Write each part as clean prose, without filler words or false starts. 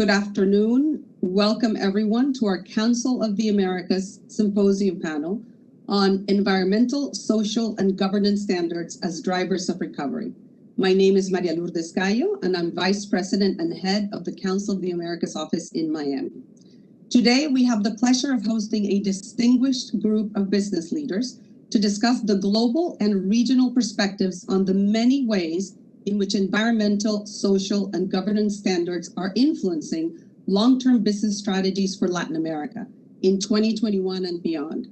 Good afternoon. Welcome everyone to our Council of the Americas Symposium panel on Environmental, Social, and Governance Standards as Drivers of Recovery. My name is Maria Lourdes Gallo, and I'm Vice President and Head of the Council of the Americas office in Miami. Today, we have the pleasure of hosting a distinguished group of business leaders to discuss the global and regional perspectives on the many ways in which environmental, social, and governance standards are influencing long-term business strategies for Latin America in 2021 and beyond.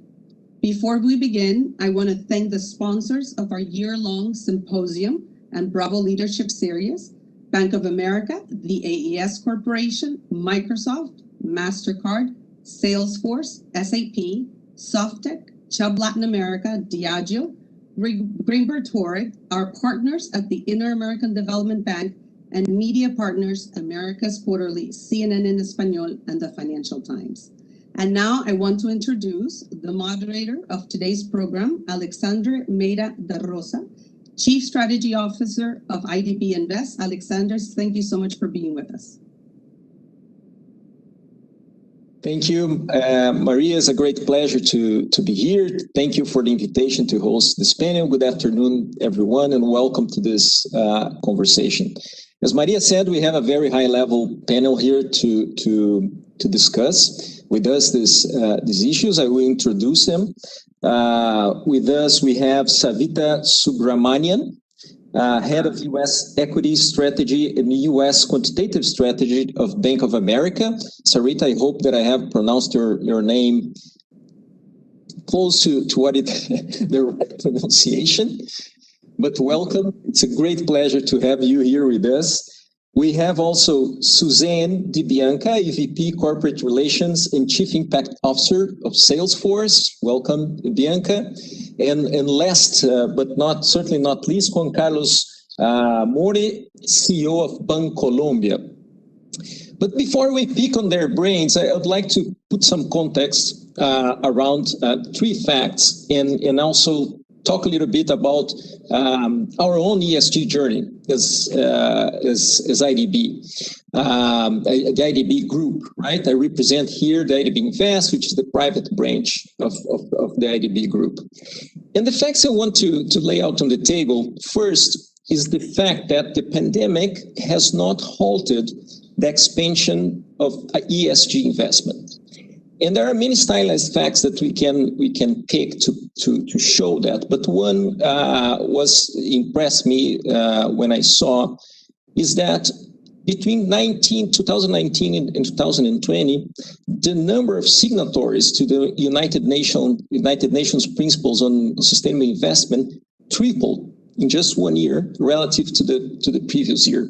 Before we begin, I want to thank the sponsors of our year-long symposium and Bravo Leadership Series, Bank of America, the AES Corporation, Microsoft, MasterCard, Salesforce, SAP, Softec, Chubb Latin America, Diageo, Greenberg Torek, our partners at the Inter-American Development Bank, and media partners, America's Quarterly, CNN en Español, and the Financial Times. And now I want to introduce the moderator of today's program, Alexandre Meira da Rosa, Chief Strategy Officer of IDB Invest. Alexander, thank you so much for being with us. Thank you, Maria. It's a great pleasure to be here. Thank you for the invitation to host this panel. Good afternoon, everyone, and welcome to this conversation. As Maria said, we have a very high-level panel here to discuss with us these issues. I will introduce them. With us, we have Savita Subramanian, Head of U.S. Equity Strategy and U.S. Quantitative Strategy of Bank of America. Sarita, I hope that I have pronounced your name close to what the right pronunciation. But welcome. It's a great pleasure to have you here with us. We have also Suzanne Bianca, EVP Corporate Relations and Chief Impact Officer of Salesforce. Welcome, Bianca. And last but certainly not least, Juan Mora, CEO of Bancolombia. But before we pick on their brains, I would like to put some context around three facts and also talk a little bit about our own ESG journey as IDB, the IDB group, right? I represent here the IDB Invest, which is the private branch of the IDB group. And the facts I want to lay out on the table first is the fact that the pandemic has not halted the expansion of ESG investment. And there are many stylized facts that we can pick to show that. But one impressed me when I saw is that between 2019 and 2020, the number of signatories to the United Nations Principles on Sustainable Investment tripled in just 1 year relative to the previous year.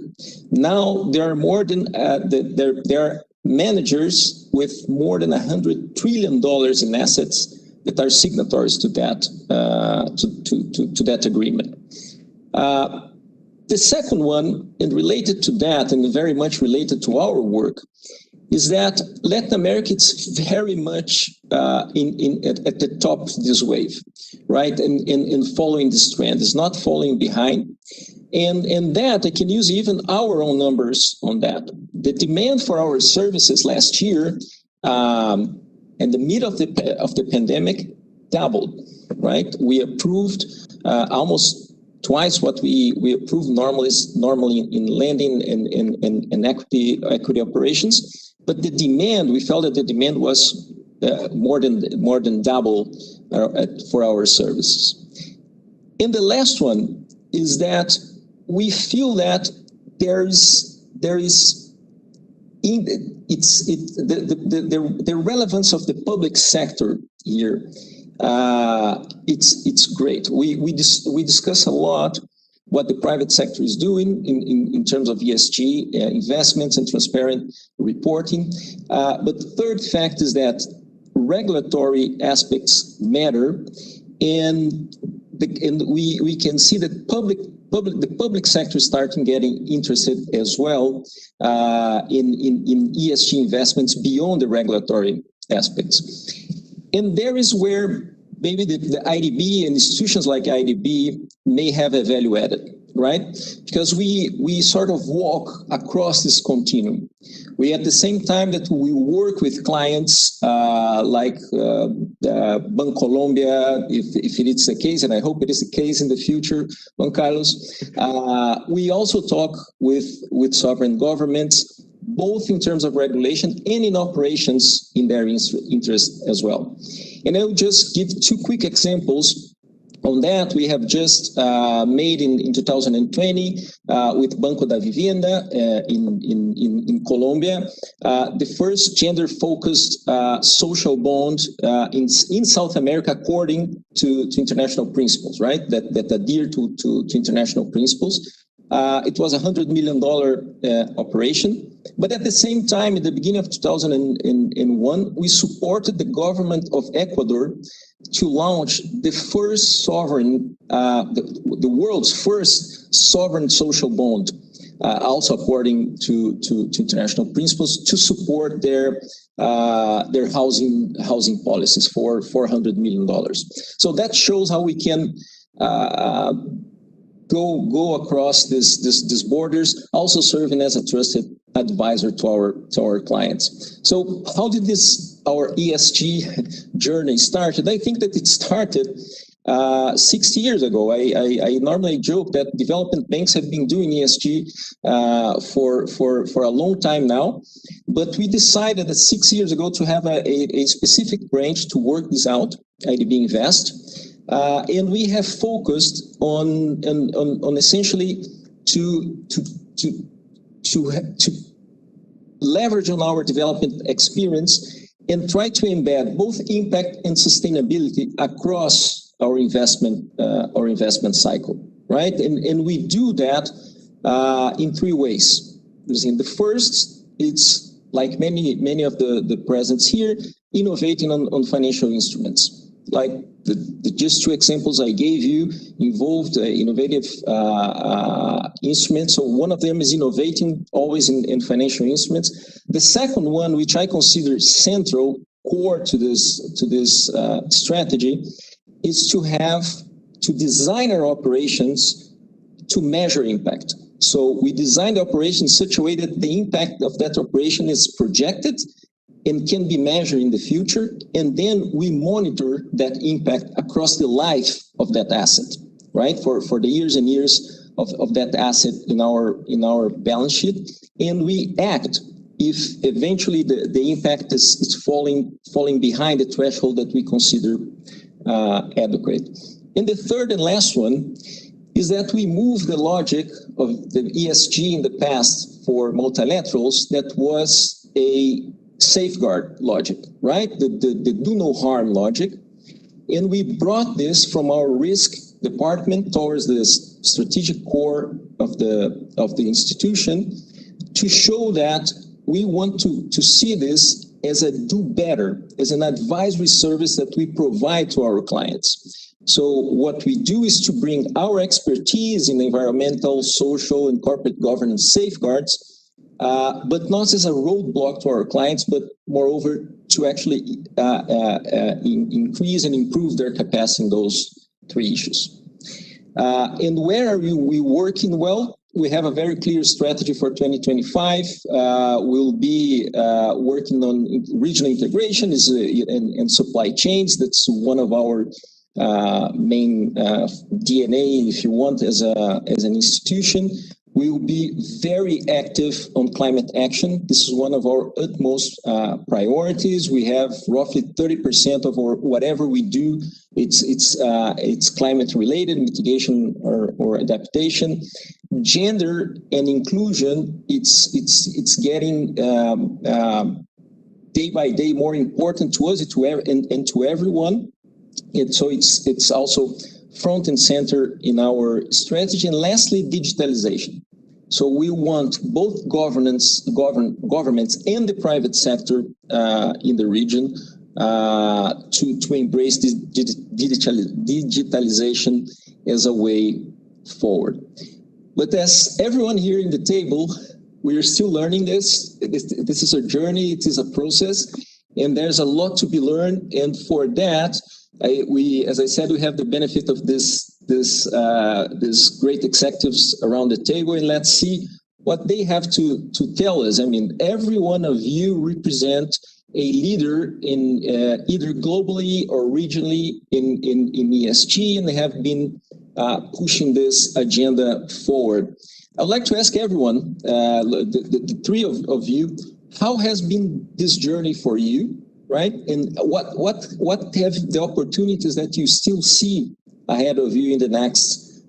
Now there are more than there are managers with more than $100 trillion in assets that are signatories to that to that agreement. The second one, and related to that, and very much related to our work, is that Latin America is very much at the top of this wave, right? And following this trend, is not falling behind. And that I can use even our own numbers on that. The demand for our services last year, in the middle of the pandemic, doubled, right? We approved almost twice what we approve normally in lending and equity operations. But the demand, we felt that the demand was more than double for our services. And the last one is that we feel that the relevance of the public sector here. It's great. We discuss a lot what the private sector is doing in terms of ESG investments and transparent reporting. But the third fact is that regulatory aspects matter, and we can see that the public sector starting getting interested as well in ESG investments beyond the regulatory aspects. And there is where maybe the IDB and institutions like IDB may have a value added, right? Because we sort of walk across this continuum. We, at the same time that we work with clients like Bancolombia, if it is the case, and I hope it is the case in the future, Juan Carlos, we also talk with sovereign governments, both in terms of regulation and in operations in their interest as well. And I'll just give two quick examples. On that, we have just made in 2020 with Banco da Vivienda in Colombia, the first gender-focused social bond in South America according to international principles, right? That adhere to international principles. It was a $100 million operation. But at the same time, at the beginning of 2001, we supported the government of Ecuador to launch the first sovereign, the world's first sovereign social bond, also according to international principles, to support their housing policies for $400 million. So that shows how we can go across these borders, also serving as a trusted advisor to our clients. So how did our ESG journey started? I think that it started 60 years ago. I normally joke that development banks have been doing ESG for a long time now, but we decided that 6 years ago to have a specific branch to work this out, IDB Invest. And we have focused on essentially to leverage on our development experience and try to embed both impact and sustainability across our investment cycle, right? And we do that in three ways. In the first, it's like many of the presents here, innovating on financial instruments. Like the just two examples I gave you involved innovative instruments. So one of them is innovating always in financial instruments. The second one, which I consider central, core to this strategy, is to design our operations to measure impact. So we design the operation in such a way that the impact of that operation is projected and can be measured in the future, and then we monitor that impact across the life of that asset, right? For the years and years of that asset in our balance sheet, and we act if eventually the impact is falling behind the threshold that we consider adequate. And the third and last one is that we move the logic of the ESG in the past for multilaterals that was a safeguard logic, right? The do no harm logic. And we brought this from our risk department towards the strategic core of the institution to show that we want to see this as a do better, as an advisory service that we provide to our clients. So what we do is to bring our expertise in environmental, social, and corporate governance safeguards, but not as a roadblock to our clients, but moreover to actually increase and improve their capacity in those three issues. And where are we working? Well, we have a very clear strategy for 2025. We'll be working on regional integration and supply chains. That's one of our main DNA, if you want, as an institution. We will be very active on climate action. This is one of our utmost priorities. We have roughly 30% of whatever we do. It's climate related, mitigation or adaptation. Gender and inclusion, it's getting day by day more important to us and to everyone. And so it's also front and center in our strategy. And lastly, digitalization. So we want both governments and the private sector in the region to embrace this digitalization as a way forward. But as everyone here in the table, we are still learning this. This is a journey, it is a process, and there's a lot to be learned. And for that, as I said, we have the benefit of this these great executives around the table, and let's see what they have to tell us. I mean, every one of you represent a leader in either globally or regionally in ESG, and they have been pushing this agenda forward. I'd like to ask everyone, the three of you, how has been this journey for you, right? And what have the opportunities that you still see ahead of you in the next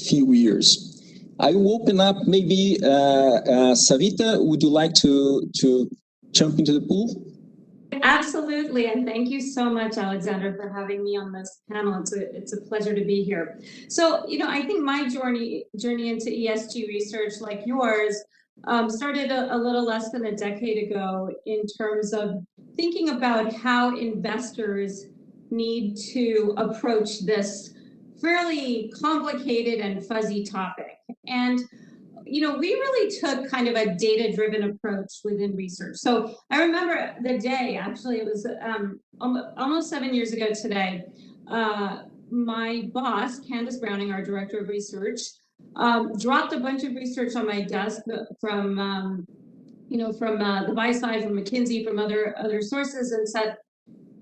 few years? I will open up maybe, Savita, would you like to jump into the pool? Absolutely, and thank you so much, Alexander, for having me on this panel. It's a pleasure to be here. So, I think my journey into ESG research, like yours, started a little less than a decade ago in terms of thinking about how investors need to approach this fairly complicated and fuzzy topic. And we really took kind of a data-driven approach within research. So I remember the day, actually, it was almost 7 years ago today, my boss, Candace Browning, our director of research, dropped a bunch of research on my desk from the buy side, from McKinsey, from other sources, and said,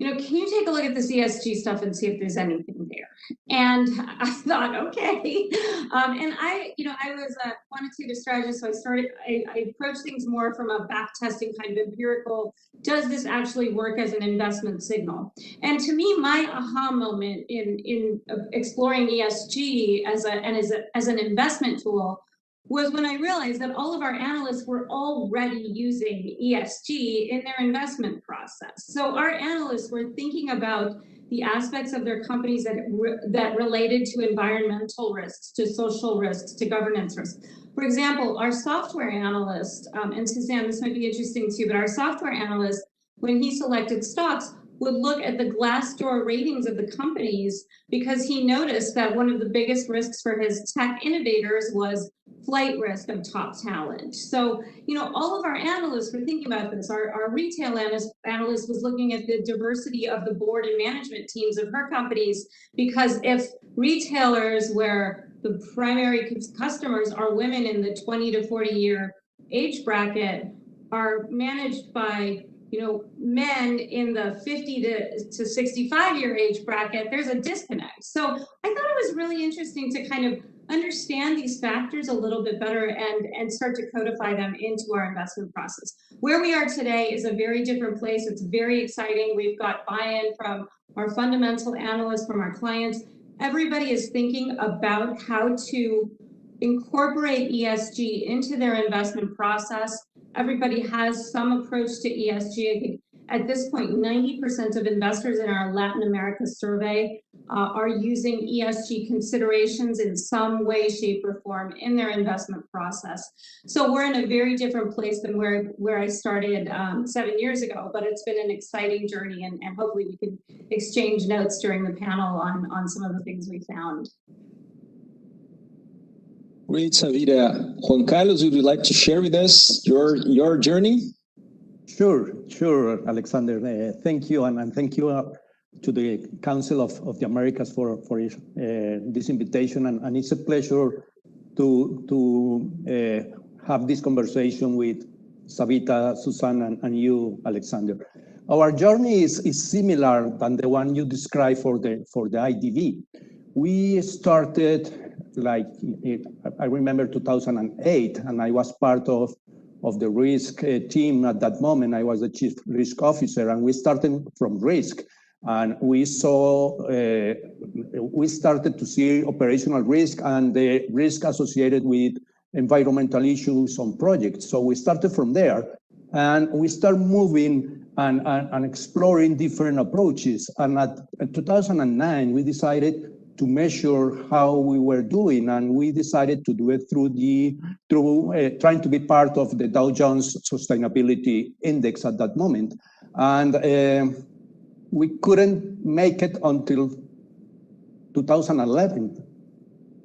can you take a look at this ESG stuff and see if there's anything there? And I thought, okay. And I was a quantitative strategist, so I approached things more from a back testing kind of empirical. Does this actually work as an investment signal? And to me, my aha moment in exploring ESG as an investment tool was when I realized that all of our analysts were already using ESG in their investment process. So our analysts were thinking about the aspects of their companies that related to environmental risks, to social risks, to governance risks. For example, our software analyst, and Suzanne, this might be interesting to you, but our software analyst, when he selected stocks, would look at the Glassdoor ratings of the companies because he noticed that one of the biggest risks for his tech innovators was flight risk of top talent. So, all of our analysts were thinking about this. Our retail analyst was looking at the diversity of the board and management teams of her companies, because if retailers where the primary customers are women in the 20 to 40 year age bracket are managed by men in the 50 to 65 year age bracket, there's a disconnect. So I thought it was really interesting to kind of understand these factors a little bit better and start to codify them into our investment process. Where we are today is a very different place. It's very exciting. We've got buy-in from our fundamental analysts, from our clients. Everybody is thinking about how to incorporate ESG into their investment process. Everybody has some approach to ESG. I think at this point, 90% of investors in our Latin America survey are using ESG considerations in some way, shape, or form in their investment process. So we're in a very different place than where I started 7 years ago, but it's been an exciting journey, and hopefully we can exchange notes during the panel on some of the things we found. Great, Savita. Juan Carlos, would you like to share with us your journey? Sure, Alexander. Thank you, and thank you to the Council of the Americas for this invitation, and it's a pleasure to have this conversation with Savita, Suzanne, and you, Alexander. Our journey is similar than the one you described for the IDV. We started, I remember 2008, and I was part of the risk team at that moment. I was the chief risk officer, and we started from risk. And we started to see operational risk and the risk associated with environmental issues on projects. So we started from there, and we started moving and exploring different approaches. And in 2009, we decided to measure how we were doing, and we decided to do it through trying to be part of the Dow Jones Sustainability Index at that moment. And we couldn't make it until 2011.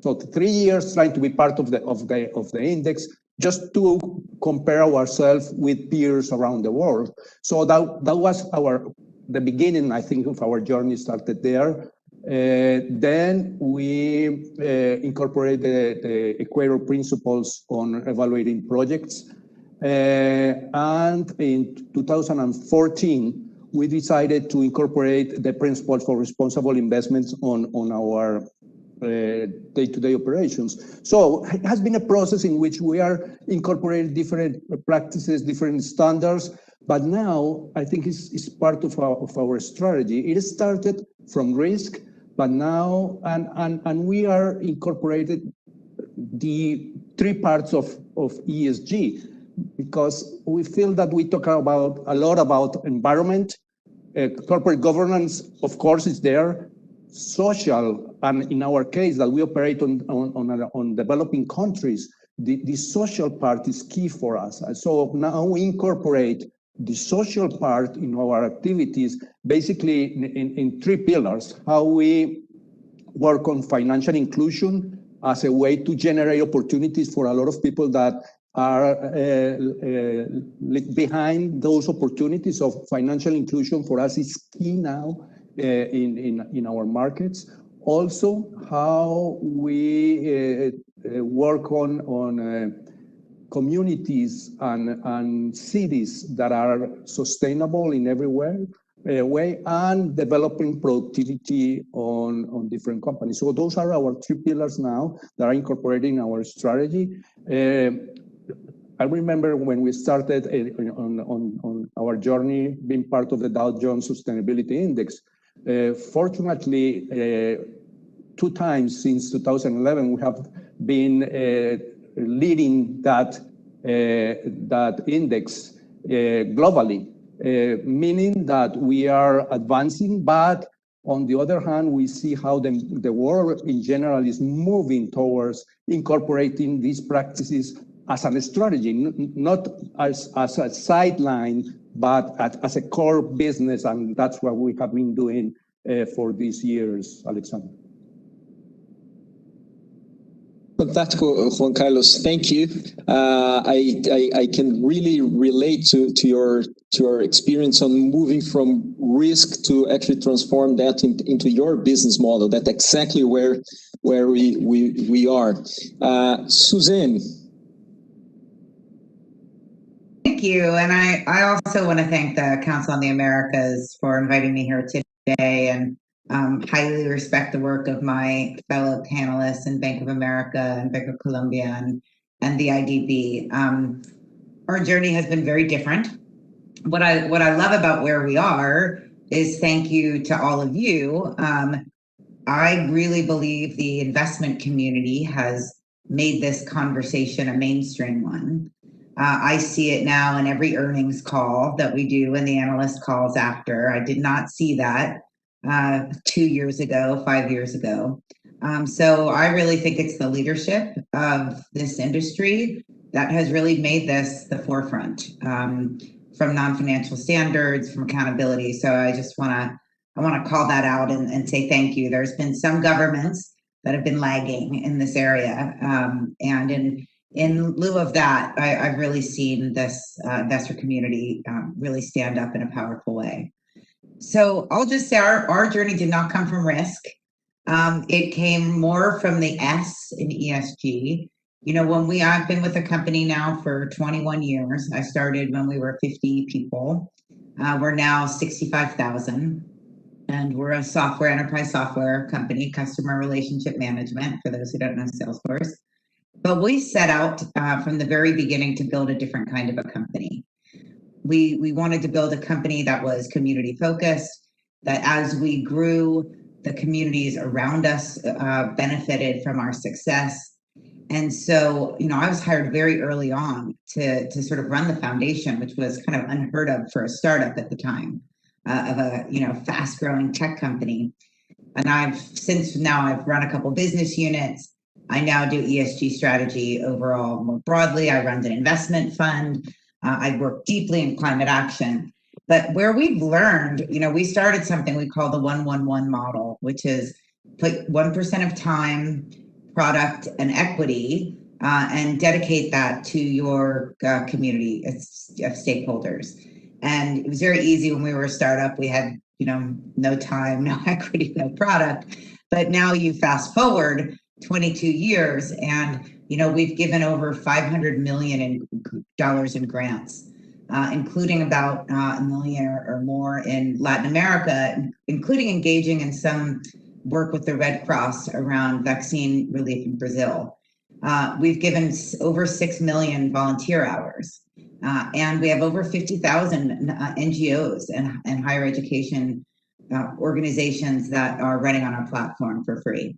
So 3 years trying to be part of the index, just to compare ourselves with peers around the world. So that was the beginning, I think, of our journey started there. Then we incorporate the Equator principles on evaluating projects. And in 2014, we decided to incorporate the principles for responsible investments on our day-to-day operations. So it has been a process in which we are incorporating different practices, different standards, but now I think it's part of our strategy. It started from risk, but now, and we are incorporated the three parts of ESG, because we feel that we talk a lot about environment, corporate governance, of course, is there, social, and in our case that we operate on developing countries, the social part is key for us. So now we incorporate the social part in our activities, basically in three pillars: how we work on financial inclusion as a way to generate opportunities for a lot of people that are behind those opportunities of financial inclusion. For us is key now in our markets. Also, how we work on communities and cities that are sustainable in every way, and developing productivity on different companies. So those are our three pillars now that are incorporating our strategy. I remember when we started on our journey being part of the Dow Jones Sustainability Index. Fortunately, 2 times since 2011, we have been leading that index globally, meaning that we are advancing, but on the other hand, we see how the world in general is moving towards incorporating these practices as a strategy, not as a sideline, but as a core business, and that's what we have been doing for these years, Alexander. Fantastic, Juan Carlos. Thank you. I can really relate to your experience on moving from risk to actually transform that into your business model. That's exactly where we are. Suzanne. Thank you, and I also want to thank the Council on the Americas for inviting me here today, and highly respect the work of my fellow panelists in Bank of America and Bancolombia and the IDB. Our journey has been very different. What I love about where we are is thank you to all of you. I really believe the investment community has made this conversation a mainstream one. I see it now in every earnings call that we do and the analyst calls after. I did not see that 2 years ago, 5 years ago. So I really think it's the leadership of this industry that has really made this the forefront, from non-financial standards, from accountability. So I just want to call that out and say thank you. There's been some governments that have been lagging in this area, and in lieu of that, I've really seen this investor community really stand up in a powerful way. So I'll just say our journey did not come from risk. It came more from the S in ESG. You know, I've been with the company now for 21 years. I started when we were 50 people. We're now 65,000. And we're a enterprise software company, customer relationship management, for those who don't know Salesforce. But we set out from the very beginning to build a different kind of a company. We wanted to build a company that was community focused, that as we grew, the communities around us benefited from our success. And so, you know, I was hired very early on to sort of run the foundation, which was kind of unheard of for a startup at the time, of a, you know, fast growing tech company. And I've run a couple business units. I now do ESG strategy overall more broadly. I run an investment fund. I work deeply in climate action. But where we've learned, you know, we started something we call the 1-1-1 model, which is put 1% of time, product, and equity, and dedicate that to your community of stakeholders. And it was very easy when we were a startup. We had no time, no equity, no product. But now you fast forward 22 years and, we've given over $500 million in grants, including about $1 million or more in Latin America, including engaging in some work with the Red Cross around vaccine relief in Brazil. We've given over 6 million volunteer hours, and we have over 50,000 NGOs and higher education organizations that are running on our platform for free.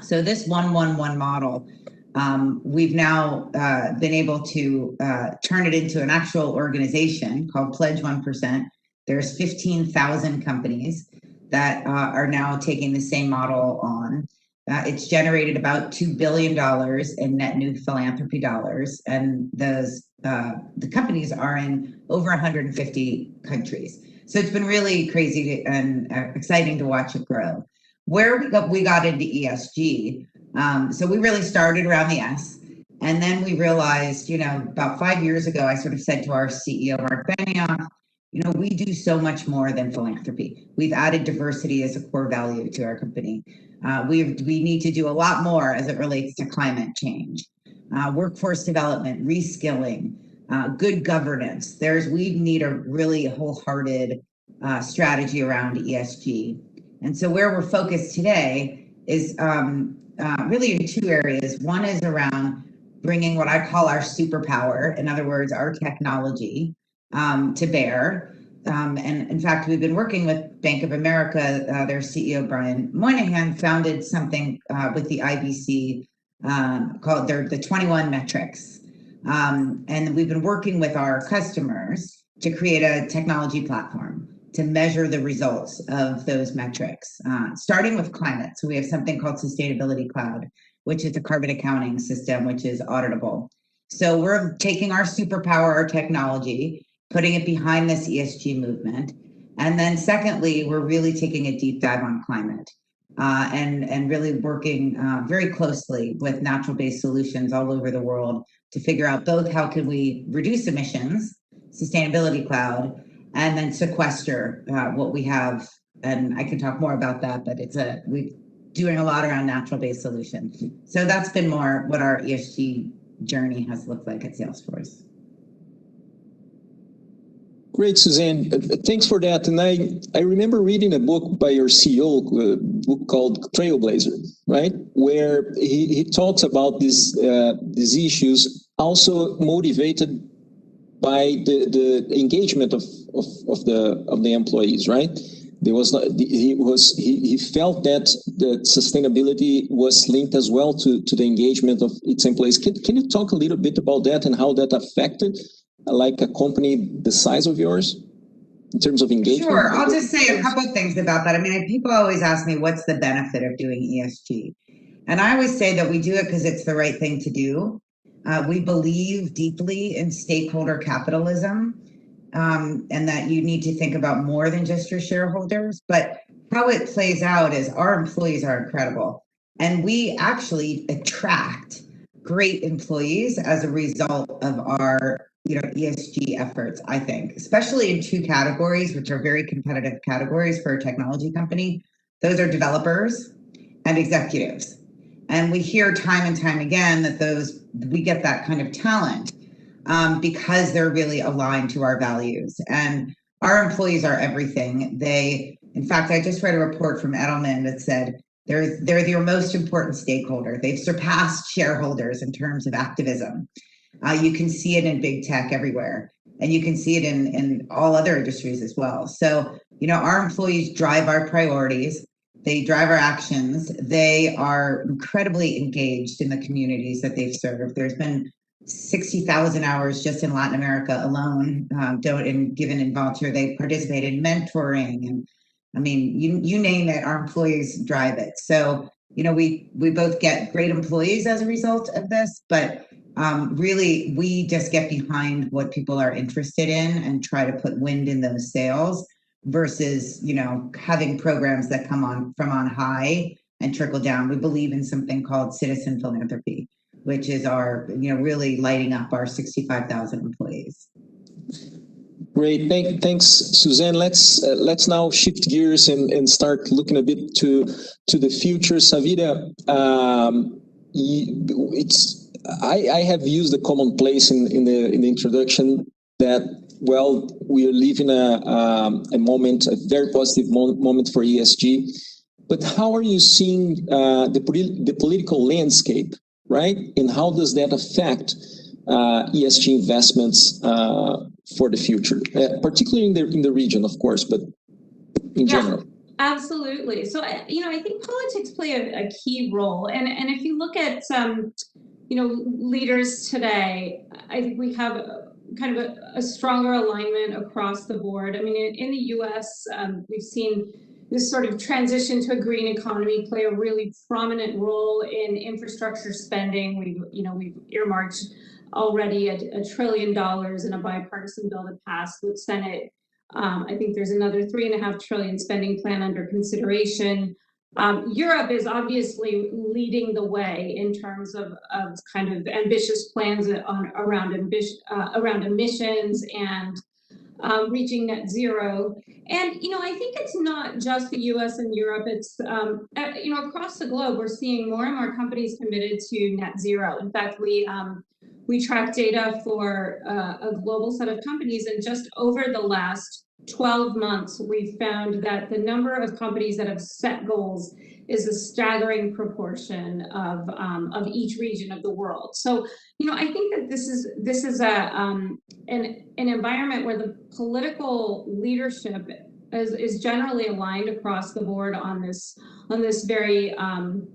So this 1-1-1 model, we've now been able to turn it into an actual organization called Pledge 1%. There's 15,000 companies that are now taking the same model on. It's generated about $2 billion in net new philanthropy dollars, and the companies are in over 150 countries. So it's been really crazy and exciting to watch it grow. Where we got into ESG, so we really started around the S, and then we realized, about 5 years ago, I sort of said to our CEO, Mark Benioff, we do so much more than philanthropy. We've added diversity as a core value to our company. We need to do a lot more as it relates to climate change, workforce development, reskilling, good governance. We need a really wholehearted strategy around ESG. And so where we're focused today is really in two areas. One is around bringing what I call our superpower, in other words, our technology, to bear. And in fact, we've been working with Bank of America. Their CEO, Brian Moynihan, founded something with the IBC called the 21 metrics. And we've been working with our customers to create a technology platform to measure the results of those metrics, starting with climate. So we have something called Sustainability Cloud, which is a carbon accounting system, which is auditable. So we're taking our superpower, our technology, putting it behind this ESG movement. And then secondly, we're really taking a deep dive on climate and really working very closely with natural-based solutions all over the world to figure out both how can we reduce emissions, Sustainability Cloud, and then sequester what we have. And I can talk more about that, but we're doing a lot around natural-based solutions. So that's been more what our ESG journey has looked like at Salesforce. Great, Suzanne. Thanks for that. And I remember reading a book by your CEO, a book called Trailblazer, right? Where he talks about these issues, also motivated by the engagement of the employees, right? He felt that sustainability was linked as well to the engagement of its employees. Can you talk a little bit about that and how that affected like a company the size of yours in terms of engagement? Sure. I'll just say a couple of things about that. I mean, people always ask me, what's the benefit of doing ESG? And I always say that we do it because it's the right thing to do. We believe deeply in stakeholder capitalism, and that you need to think about more than just your shareholders. But how it plays out is our employees are incredible. And we actually attract great employees as a result of our ESG efforts, I think, especially in two categories, which are very competitive categories for a technology company. Those are developers and executives. And we hear time and time again that we get that kind of talent because they're really aligned to our values. And our employees are everything. In fact, I just read a report from Edelman that said they're your most important stakeholder. They've surpassed shareholders in terms of activism. You can see it in big tech everywhere, and you can see it in all other industries as well. So, our employees drive our priorities. They drive our actions. They are incredibly engaged in the communities that they've served. There's been 60,000 hours just in Latin America alone, given in volunteer. They participate in mentoring, and I mean, you name it, our employees drive it. So, we both get great employees as a result of this, but really, we just get behind what people are interested in and try to put wind in those sails versus, having programs that come from on high and trickle down. We believe in something called citizen philanthropy, which is our, really lighting up our 65,000 employees. Great, thanks, Suzanne. Let's now shift gears and start looking a bit to the future. Savita, I have used the commonplace in the introduction that, well, we are living a moment, a very positive moment for ESG. But how are you seeing the political landscape, right? And how does that affect ESG investments for the future, particularly in the region, of course, but in general? Absolutely. So, I think politics play a key role. And if you look at leaders today, I think we have kind of a stronger alignment across the board. I mean, in the U.S., we've seen this sort of transition to a green economy play a really prominent role in infrastructure spending. We've earmarked already $1 trillion in a bipartisan bill that passed with Senate. I think there's another $3.5 trillion spending plan under consideration. Europe is obviously leading the way in terms of kind of ambitious plans around emissions and reaching net zero. And, I think it's not just the US and Europe, it's, across the globe, we're seeing more and more companies committed to net zero. In fact, we track data for a global set of companies, and just over the last 12 months, we've found that the number of companies that have set goals is a staggering proportion of each region of the world. So, I think that this is an environment where the political leadership is generally aligned across the board on this very kind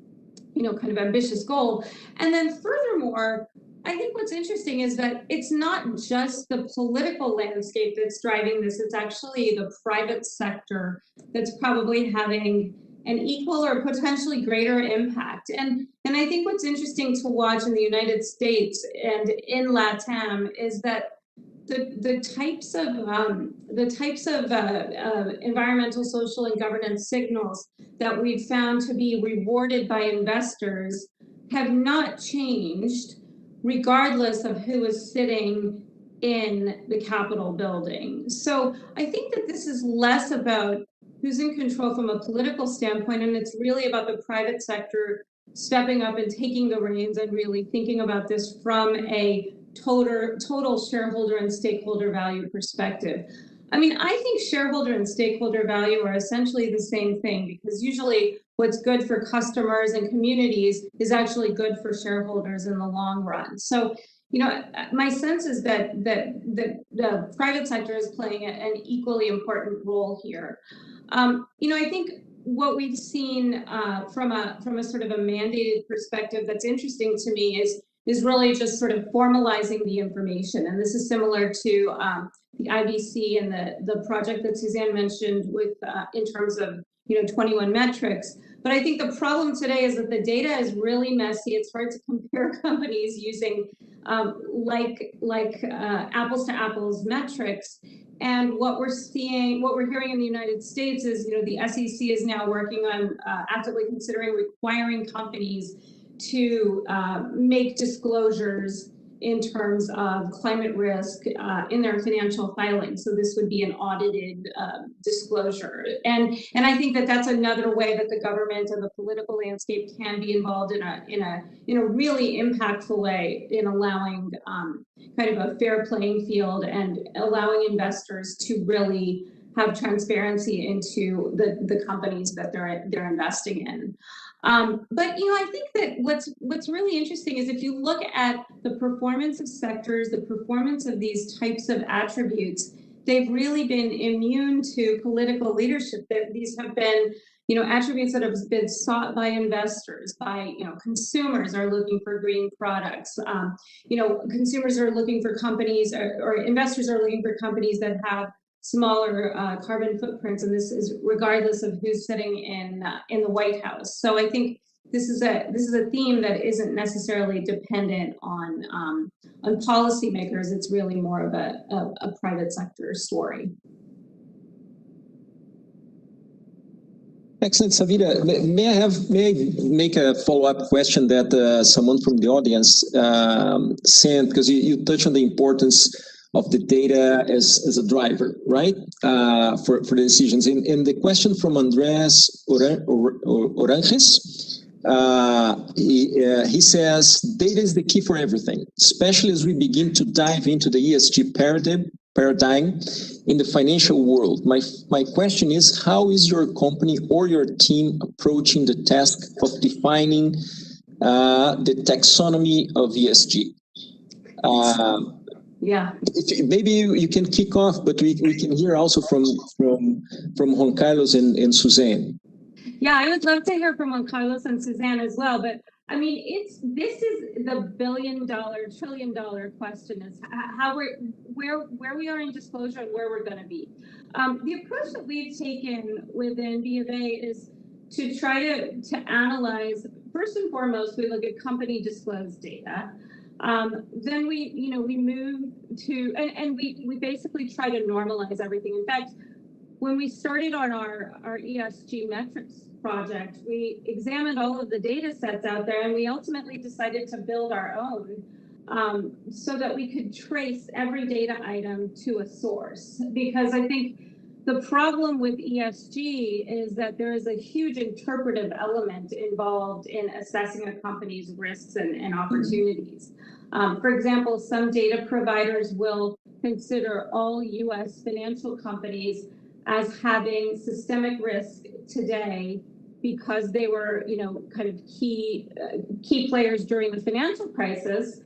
of ambitious goal. And then furthermore, I think what's interesting is that it's not just the political landscape that's driving this, it's actually the private sector that's probably having an equal or potentially greater impact. And I think what's interesting to watch in the United States and in LATAM is that the types of environmental, social, and governance signals that we've found to be rewarded by investors have not changed, regardless of who is sitting in the Capitol building. So I think that this is less about who's in control from a political standpoint, and it's really about the private sector stepping up and taking the reins and really thinking about this from a total shareholder and stakeholder value perspective. I mean, I think shareholder and stakeholder value are essentially the same thing, because usually what's good for customers and communities is actually good for shareholders in the long run. So, my sense is that the private sector is playing an equally important role here. I think what we've seen from a sort of a mandated perspective that's interesting to me is really just sort of formalizing the information. And this is similar to the IBC and the project that Suzanne mentioned with in terms of 21 metrics. But I think the problem today is that the data is really messy. It's hard to compare companies using apples to apples metrics. And what we're hearing in the United States is, the SEC is now working on actively considering requiring companies to make disclosures in terms of climate risk in their financial filings. So this would be an audited disclosure. And I think that that's another way that the government and the political landscape can be involved in a really impactful way in allowing kind of a fair playing field and allowing investors to really have transparency into the companies that they're investing in. But I think that what's really interesting is if you look at the performance of sectors, the performance of these types of attributes, they've really been immune to political leadership. That these have been attributes that have been sought by investors, by consumers are looking for green products. Consumers are looking for companies, or investors are looking for companies that have smaller carbon footprints, and this is regardless of who's sitting in the White House. So I think this is a theme that isn't necessarily dependent on policymakers. It's really more of a private sector story. Excellent, Savita. May I make a follow-up question that someone from the audience sent, because you touched on the importance of the data as a driver, right? For the decisions. And the question from Andres Oranges, he says, data is the key for everything, especially as we begin to dive into the ESG paradigm in the financial world. My question is, how is your company or your team approaching the task of defining the taxonomy of ESG? Yeah. Maybe you can kick off, but we can hear also from Juan Carlos and Suzanne. Yeah, I would love to hear from Juan Carlos and Suzanne as well. But I mean, this is the billion-dollar, trillion-dollar question: is how where we are in disclosure and where we're going to be. The approach that we've taken within B of A is to try to analyze. First and foremost, we look at company disclosed data. Then we move to and we basically try to normalize everything. In fact, when we started on our ESG metrics project, we examined all of the data sets out there, and we ultimately decided to build our own so that we could trace every data item to a source. Because I think the problem with ESG is that there is a huge interpretive element involved in assessing a company's risks and opportunities. For example, some data providers will consider all U.S. financial companies as having systemic risk today because they were, kind of key players during the financial crisis.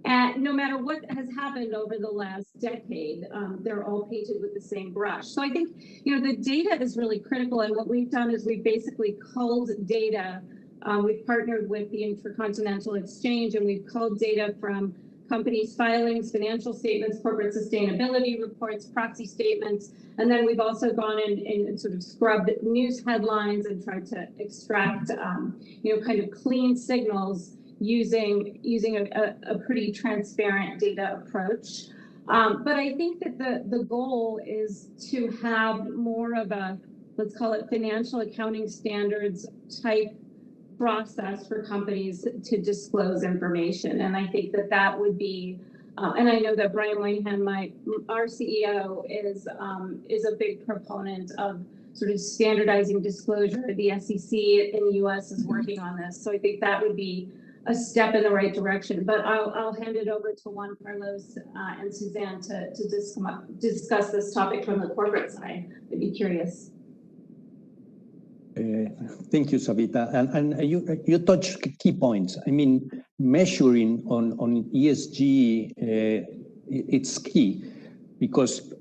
And no matter what has happened over the last decade, they're all painted with the same brush. So I think, the data is really critical. And what we've done is we've basically culled data. We've partnered with the Intercontinental Exchange, and we've culled data from companies' filings, financial statements, corporate sustainability reports, proxy statements. And then we've also gone in and sort of scrubbed news headlines and tried to extract, kind of clean signals using a pretty transparent data approach. But I think that the goal is to have more of a, let's call it financial accounting standards type process for companies to disclose information. And I think that would be, and I know that Brian Moynihan, our CEO, is a big proponent of sort of standardizing disclosure. The SEC in the US is working on this. So I think that would be a step in the right direction. But I'll hand it over to Juan Carlos and Suzanne to discuss this topic from the corporate side. I'd be curious. Thank you, Savita. And you touched key points. I mean, measuring on ESG, it's key because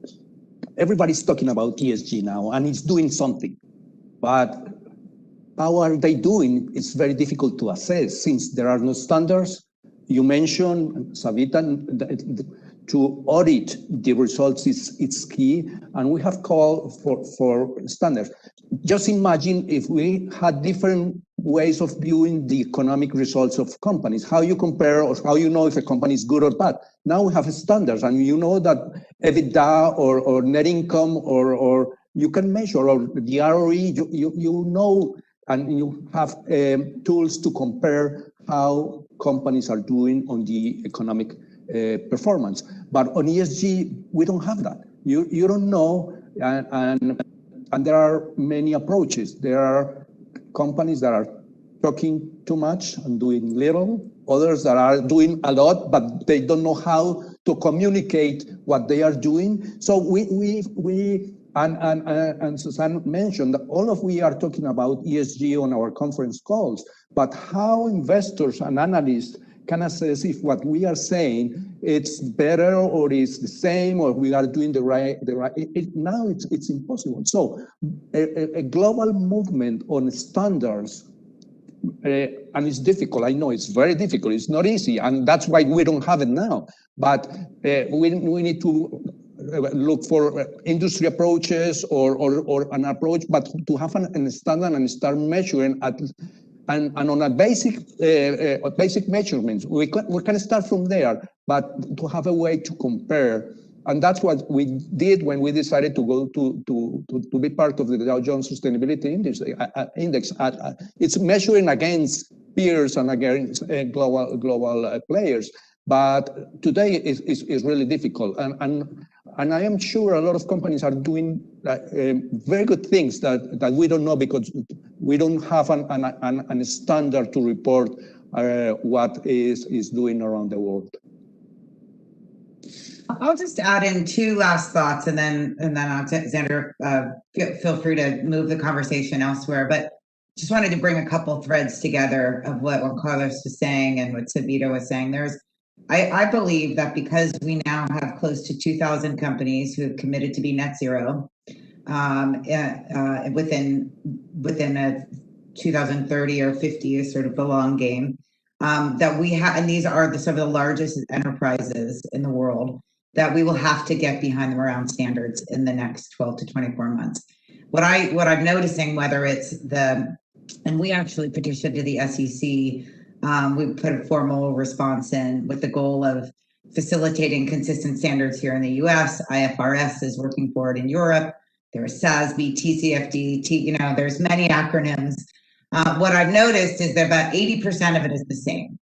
everybody's talking about ESG now and it's doing something. But how are they doing? It's very difficult to assess since there are no standards. You mentioned, Savita, to audit the results it's key, and we have called for standards. Just imagine if we had different ways of viewing the economic results of companies, how you compare or how you know if a company is good or bad. Now we have standards, and you know that EBITDA or net income or you can measure, or the ROE, you know, and you have tools to compare how companies are doing on the economic performance. But on ESG, we don't have that. You don't know, and there are many approaches. There are companies that are talking too much and doing little, others that are doing a lot, but they don't know how to communicate what they are doing. So and Suzanne mentioned that we are talking about ESG on our conference calls, but how investors and analysts can assess if what we are saying it's better or is the same or we are doing the right. Now it's impossible. So a global movement on standards, and it's difficult. I know it's very difficult. It's not easy, and that's why we don't have it now. But we need to look for industry approaches or an approach, but to have a standard and start measuring at. And on a basic measurements, we can start from there, but to have a way to compare. And that's what we did when we decided to go to be part of the Dow Jones Sustainability Index. It's measuring against peers and against global players. But today is really difficult. And I am sure a lot of companies are doing very good things that we don't know because we don't have a standard to report what is doing around the world. I'll just add in two last thoughts, and then Alexander, feel free to move the conversation elsewhere. But just wanted to bring a couple threads together of what Carlos was saying and what Savita was saying. I believe that because we now have close to 2,000 companies who have committed to be net zero within a 2030 or 50 is sort of the long game, that we have, and these are some of the largest enterprises in the world, that we will have to get behind them around standards in the next 12 to 24 months. What I'm noticing, whether it's and we actually petitioned to the SEC, we put a formal response in with the goal of facilitating consistent standards here in the US. IFRS is working for it in Europe. There's SASB, TCFD, there's many acronyms. What I've noticed is that about 80% of it is the same.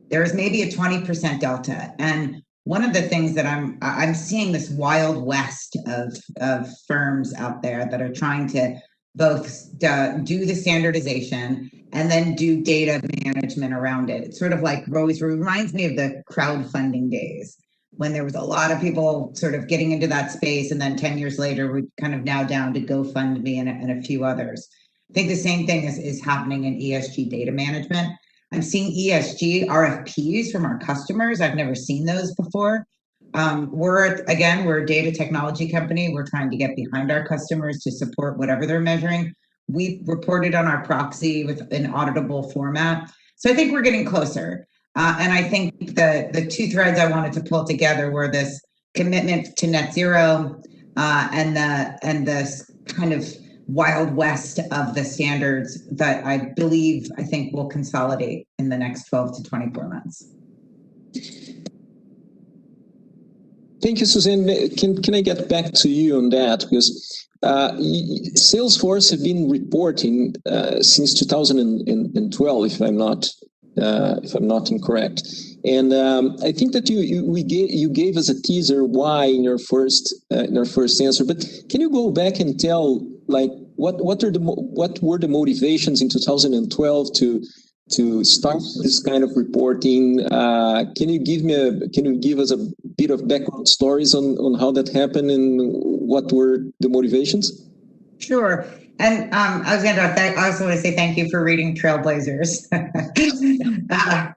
There is maybe a 20% delta. And one of the things that I'm seeing this wild west of firms out there that are trying to both do the standardization and then do data management around it. It's sort of like reminds me of the crowdfunding days when there was a lot of people sort of getting into that space, and then 10 years later, we're kind of now down to GoFundMe and a few others. I think the same thing is happening in ESG data management. I'm seeing ESG RFPs from our customers. I've never seen those before. We're a data technology company. We're trying to get behind our customers to support whatever they're measuring. We reported on our proxy with an auditable format. So I think we're getting closer. And I think the two threads I wanted to pull together were this commitment to net zero and this kind of wild west of the standards that I think will consolidate in the next 12 to 24 months. Thank you, Suzanne. Can I get back to you on that? Because Salesforce have been reporting since 2012, if I'm not incorrect. And I think that you gave us a teaser why in your first answer. But can you go back and tell what were the motivations in 2012 to start this kind of reporting? Can you give us a bit of background stories on how that happened and what were the motivations? Sure. And Alexander, I also want to say thank you for reading Trailblazers.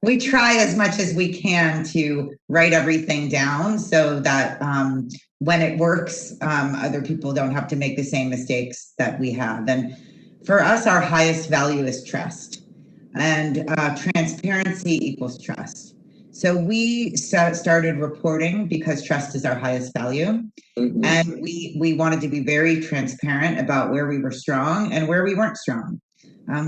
We try as much as we can to write everything down so that when it works, other people don't have to make the same mistakes that we have. And for us, our highest value is trust. And transparency equals trust. So we started reporting because trust is our highest value. Mm-hmm. And we wanted to be very transparent about where we were strong and where we weren't strong.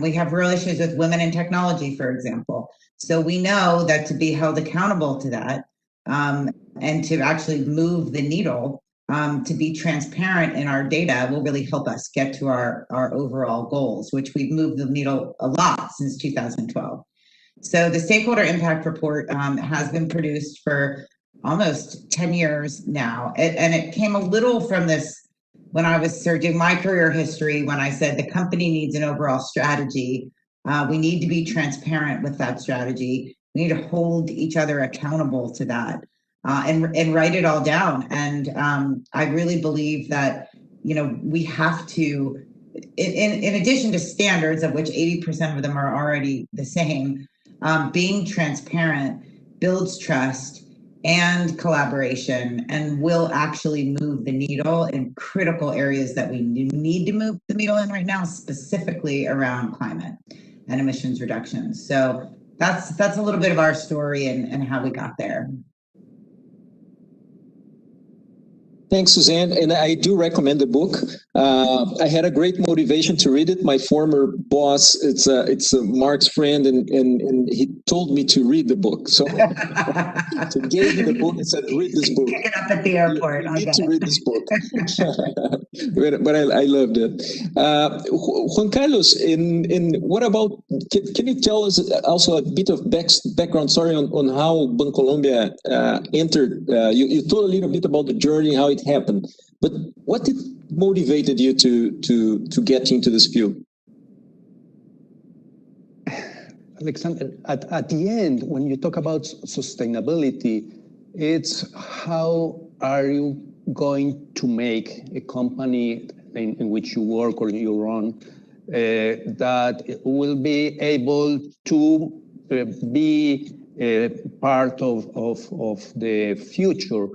We have real issues with women in technology, for example. So we know that to be held accountable to that and to actually move the needle, to be transparent in our data will really help us get to our overall goals, which we've moved the needle a lot since 2012. So the Stakeholder Impact Report has been produced for almost 10 years now. And it came a little from this, when I was searching my career history, when I said the company needs an overall strategy. We need to be transparent with that strategy. We need to hold each other accountable to that. And write it all down. And I really believe that, we have to, in addition to standards, of which 80% of them are already the same, being transparent builds trust and collaboration and will actually move the needle in critical areas that we need to move the needle in right now, specifically around climate and emissions reductions. So that's a little bit of our story and how we got there. Thanks, Suzanne. And I do recommend the book. I had a great motivation to read it. My former boss, it's Mark's friend, and he told me to read the book. So he gave me the book and said, read this book. Pick it up at the airport. You need to read this book. But I loved it. Juan Carlos, what about, can you tell us also a bit of background story on how Bancolombia entered? You told a little bit about the journey, how it happened, but what motivated you to get into this field? Alexander, at the end, when you talk about sustainability, it's how are you going to make a company in which you work or you run that will be able to be part of the future.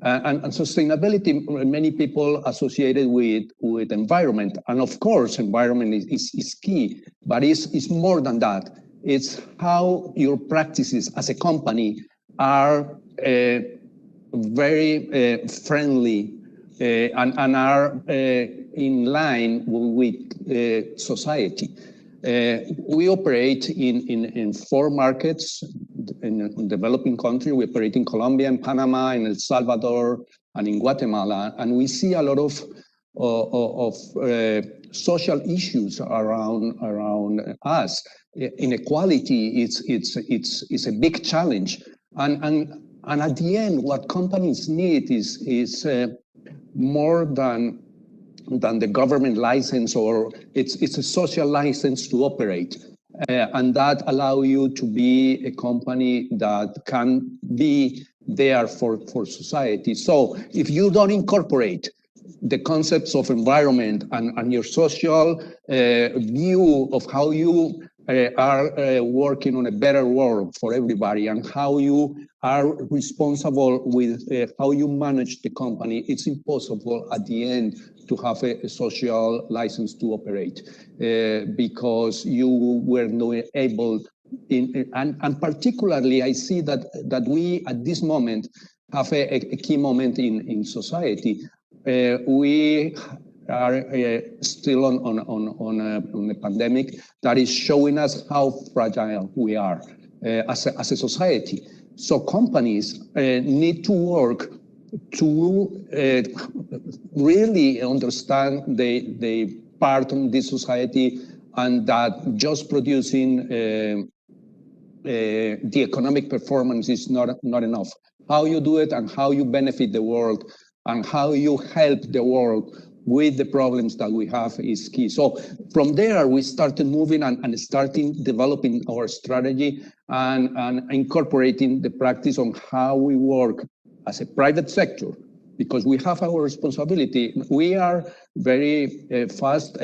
And sustainability, many people associated with environment. And of course, environment is key, but it's more than that. It's how your practices as a company are very friendly and are in line with society. We operate in 4 markets in developing countries. We operate in Colombia, in Panama, in El Salvador, and in Guatemala, and we see a lot of social issues around us. Inequality it's a big challenge, and at the end, what companies need is more than the government license, or it's a social license to operate, and that allow you to be a company that can be there for society. So if you don't incorporate the concepts of environment and your social view of how you are working on a better world for everybody, and how you are responsible with how you manage the company, it's impossible at the end to have a social license to operate because you were not able and particularly I see that we at this moment have a key moment in society. We are still on a pandemic that is showing us how fragile we are as a society. So companies need to work to really understand the part of this society, and that just producing the economic performance is not enough. How you do it and how you benefit the world and how you help the world with the problems that we have is key. So from there, we started moving and starting developing our strategy and incorporating the practice on how we work as a private sector, because we have our responsibility. We are very fast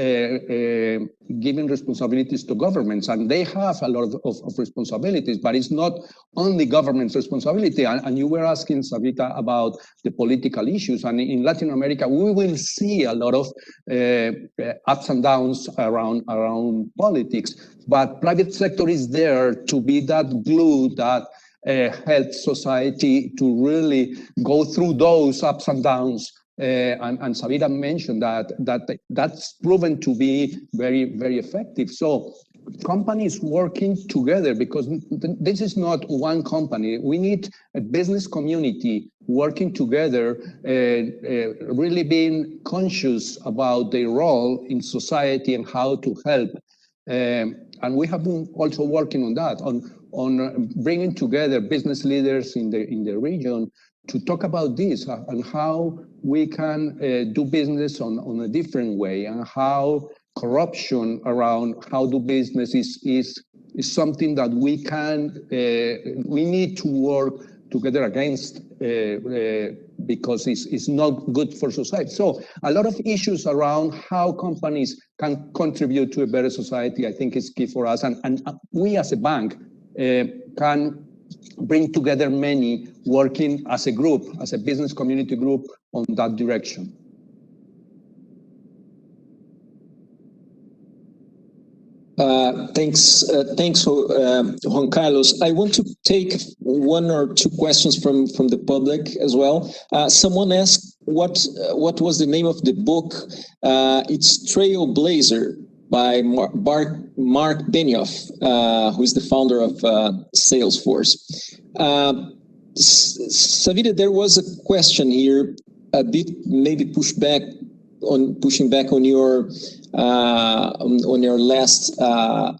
giving responsibilities to governments, and they have a lot of responsibilities, but it's not only government's responsibility. And you were asking, Savita, about the political issues. And in Latin America, we will see a lot of ups and downs around politics, but private sector is there to be that glue that helps society to really go through those ups and downs. And Savita mentioned that's proven to be very, very effective. So companies working together, because this is not one company. We need a business community working together, really being conscious about their role in society and how to help. And we have been also working on that, on bringing together business leaders in the region to talk about this and how we can do business on a different way, and how corruption around how do business is something that we need to work together against because it's not good for society. So a lot of issues around how companies can contribute to a better society, I think is key for us. And we as a bank can bring together many working as a group, as a business community group on that direction. Thanks, Juan Carlos. I want to take 1 or 2 questions from the public as well. Someone asked what was the name of the book. It's Trailblazer. by Mark Benioff, who is the founder of Salesforce. Savita, there was a question here, a bit maybe pushing back on your last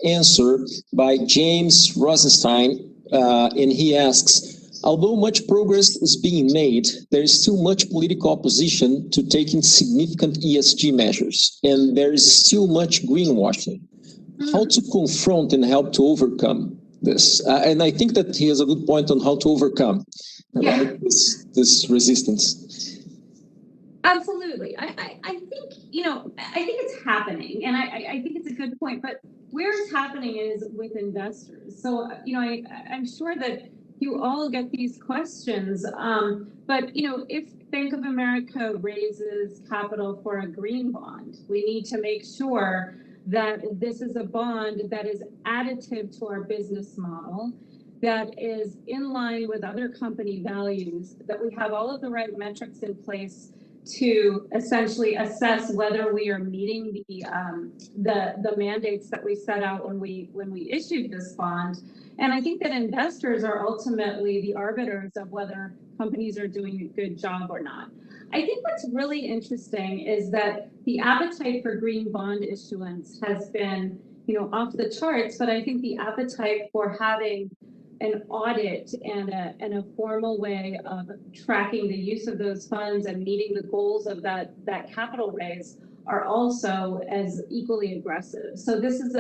answer by James Rosenstein, and he asks, although much progress is being made, there is still much political opposition to taking significant ESG measures, and there is still much greenwashing. How to confront and help to overcome this? And I think that he has a good point on how to overcome this resistance. Absolutely. I think, I think it's happening, and I think it's a good point, but where it's happening is with investors. So, I'm sure that you all get these questions, but, if Bank of America raises capital for a green bond, we need to make sure that this is a bond that is additive to our business model, that is in line with other company values, that we have all of the right metrics in place to essentially assess whether we are meeting the mandates that we set out when we issued this bond. And I think that investors are ultimately the arbiters of whether companies are doing a good job or not. I think what's really interesting is that the appetite for green bond issuance has been, off the charts, but I think the appetite for having an audit and a formal way of tracking the use of those funds and meeting the goals of that capital raise are also as equally aggressive. So this is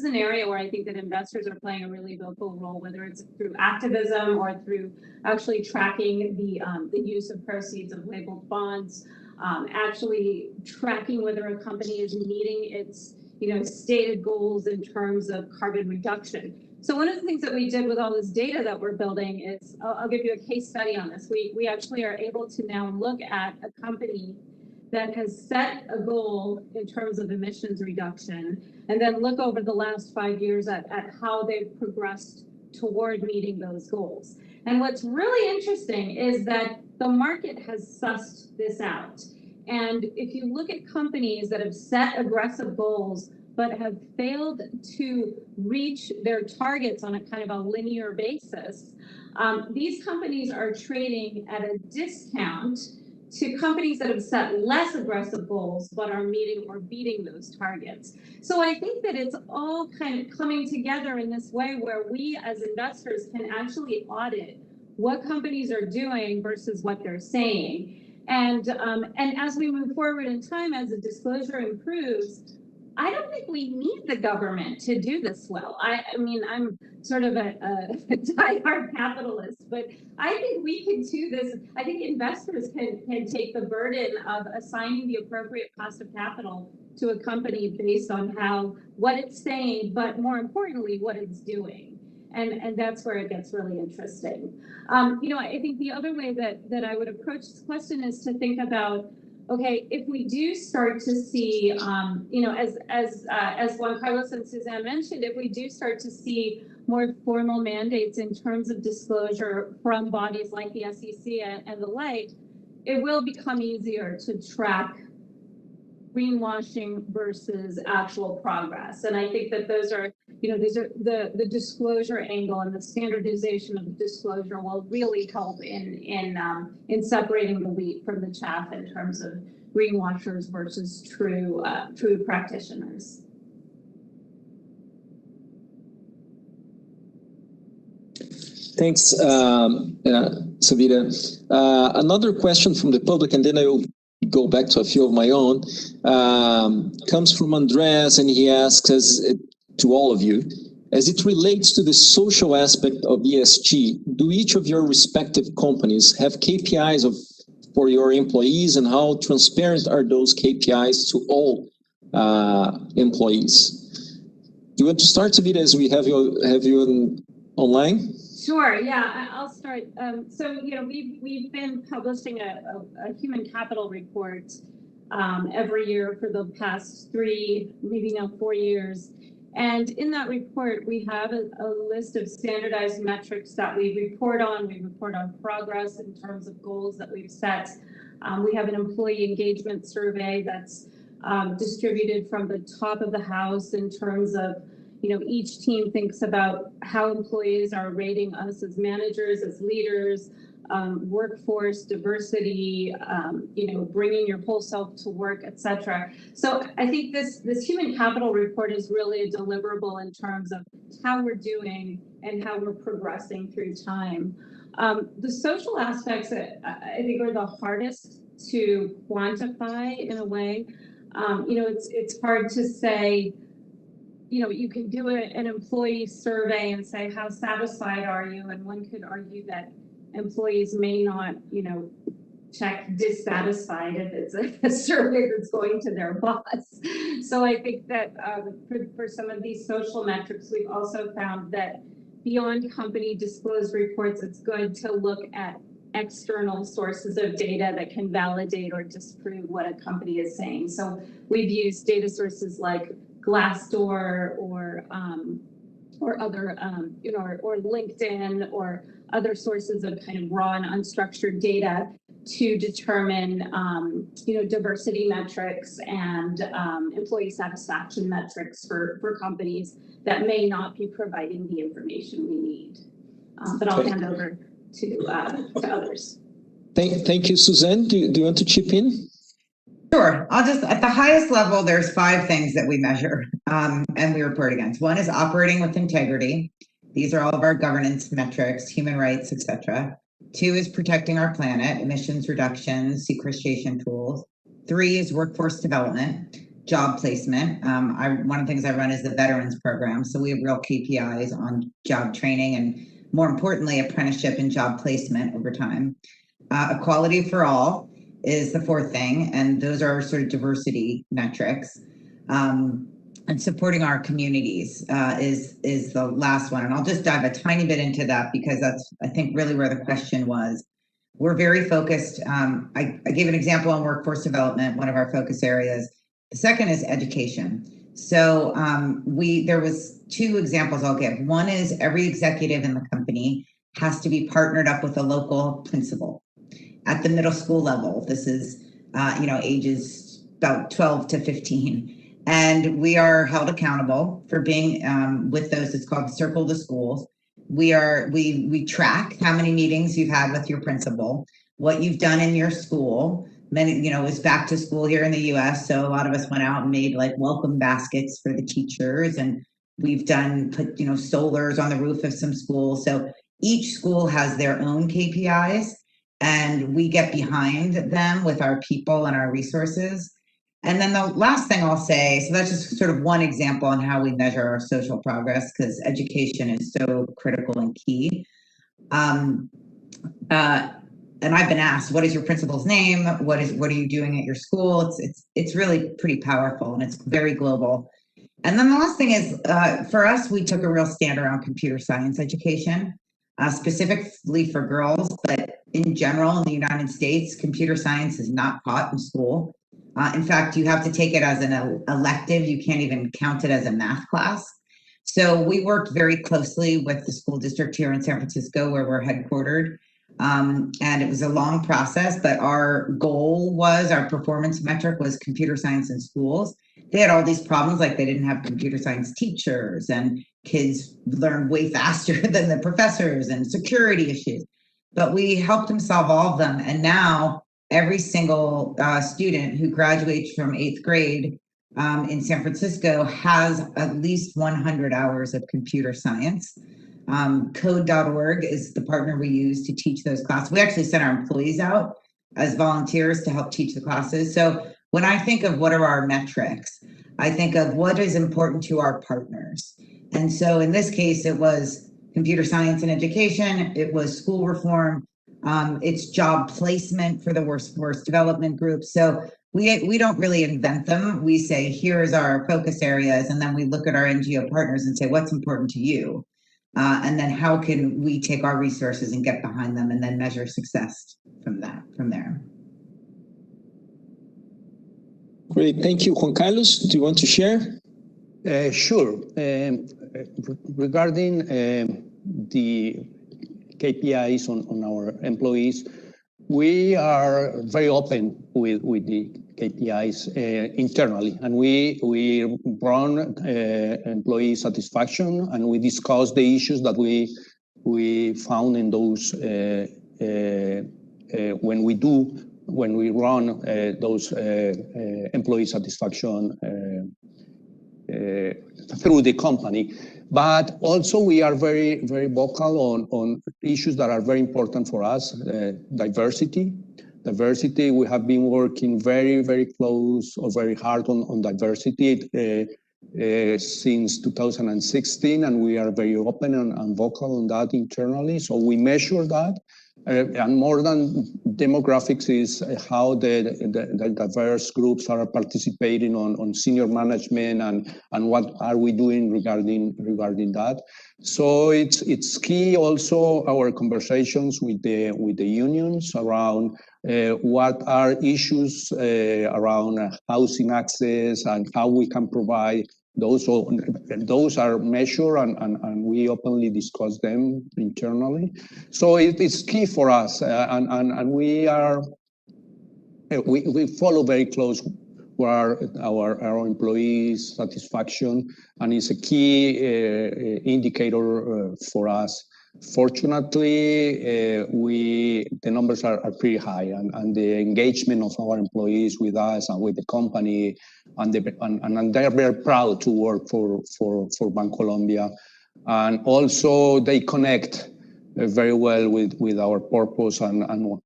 an area where I think that investors are playing a really vocal role, whether it's through activism or through actually tracking the use of proceeds of labeled bonds, actually tracking whether a company is meeting its stated goals in terms of carbon reduction. So one of the things that we did with all this data that we're building is, I'll give you a case study on this. We actually are able to now look at a company that has set a goal in terms of emissions reduction, and then look over the last 5 years at how they've progressed toward meeting those goals. And what's really interesting is that the market has sussed this out. And if you look at companies that have set aggressive goals but have failed to reach their targets on a kind of a linear basis, these companies are trading at a discount to companies that have set less aggressive goals but are meeting or beating those targets. So I think that it's all kind of coming together in this way where we as investors can actually audit what companies are doing versus what they're saying. And as we move forward in time, as the disclosure improves, I don't think we need the government to do this well. I mean, I'm sort of a diehard capitalist, but I think we can do this. I think investors can take the burden of assigning the appropriate cost of capital to a company based on what it's saying, but more importantly, what it's doing. And that's where it gets really interesting. I think the other way that I would approach this question is to think about, okay, if we do start to see, as Juan Carlos and Suzanne mentioned, if we do start to see more formal mandates in terms of disclosure from bodies like the SEC and the like, it will become easier to track greenwashing versus actual progress. And I think that those are, these are the disclosure angle, and the standardization of the disclosure will really help in separating the wheat from the chaff in terms of greenwashers versus true practitioners. Thanks, Savita. Another question from the public, and then I will go back to a few of my own, comes from Andres, and he asks to all of you, as it relates to the social aspect of ESG, do each of your respective companies have KPIs for your employees, and how transparent are those KPIs to all employees? Do you want to start, Savita, as we have you online? Sure. Yeah, I'll start. So we've been publishing a human capital report every year for the past 3, maybe now 4 years. And in that report, we have a list of standardized metrics that we report on. We report on progress in terms of goals that we've set. We have an employee engagement survey that's distributed from the top of the house in terms of, each team thinks about how employees are rating us as managers, as leaders, workforce diversity, bringing your whole self to work, etc. So I think this human capital report is really a deliverable in terms of how we're doing and how we're progressing through time. The social aspects that I think are the hardest to quantify in a way. It's hard to say, you can do an employee survey and say, how satisfied are you? And one could argue that employees may not, check dissatisfied if it's a survey that's going to their boss. So I think that for some of these social metrics, we've also found that beyond company disclosed reports, it's good to look at external sources of data that can validate or disprove what a company is saying. So we've used data sources like Glassdoor or other, or LinkedIn or other sources of kind of raw and unstructured data to determine, diversity metrics and employee satisfaction metrics for companies that may not be providing the information we need. But I'll hand over to others. Thank you, Suzanne. Do you want to chip in? Sure. I'll just, at the highest level, there's 5 things that we measure and we report against. One is operating with integrity. These are all of our governance metrics, human rights, etc. 2 is protecting our planet, emissions reduction, sequestration tools. 3 is workforce development, job placement. One of the things I run is the veterans program. So we have real KPIs on job training and, more importantly, apprenticeship and job placement over time. Equality for all is the 4th thing, and those are sort of diversity metrics. And supporting our communities is the last one. And I'll just dive a tiny bit into that because that's, I think, really where the question was. We're very focused. I gave an example on workforce development, one of our focus areas. The second is education. So there was 2 examples I'll give. One is every executive in the company has to be partnered up with a local principal. At the middle school level, this is, ages about 12 to 15. And we are held accountable for being with those. It's called Circle the Schools. We track how many meetings you've had with your principal, what you've done in your school. Many, it's back to school here in the US. So a lot of us went out and made like welcome baskets for the teachers. And we've put solars on the roof of some schools. So each school has their own KPIs. And we get behind them with our people and our resources. And then the last thing I'll say, so that's just sort of one example on how we measure our social progress, because education is so critical and key. And I've been asked, what is your principal's name? What are you doing at your school? It's really pretty powerful and it's very global. And then the last thing is, for us, we took a real stand around computer science education. Specifically for girls, but in general in the United States, computer science is not taught in school. In fact, you have to take it as an elective. You can't even count it as a math class. So we worked very closely with the school district here in San Francisco, where we're headquartered. And it was a long process, but our performance metric was computer science in schools. They had all these problems, like they didn't have computer science teachers and kids learned way faster than the professors and security issues. But we helped them solve all of them. And now every single student who graduates from 8th grade in San Francisco has at least 100 hours of computer science. Code.org is the partner we use to teach those classes. We actually send our employees out as volunteers to help teach the classes. So when I think of what are our metrics, I think of what is important to our partners. And so in this case, it was computer science and education. It was school reform. It's job placement for the workforce development group. So we don't really invent them. We say, here's our focus areas. And then we look at our NGO partners and say, what's important to you? And then how can we take our resources and get behind them and then measure success from there. Great. Thank you. Juan Carlos, do you want to share? Sure. Regarding the KPIs on our employees, We are very open with the KPIs internally, and we run employee satisfaction, and we discuss the issues that we found in those when we run those employee satisfaction through the company. But also we are very, very vocal on issues that are very important for us. Diversity, we have been working very, very close or very hard on diversity since 2016, and we are very open and vocal on that internally. So we measure that. And more than demographics is how the diverse groups are participating on senior management and what are we doing regarding that. So it's key also our conversations with the unions around what are issues around housing access and how we can provide those. So those are measured and we openly discuss them internally. So it's key for us, and we follow very close our employees' satisfaction, and it's a key indicator for us. Fortunately, the numbers are pretty high, and the engagement of our employees with us and with the company, and they're very proud to work for Bancolombia, and also they connect very well with our purpose and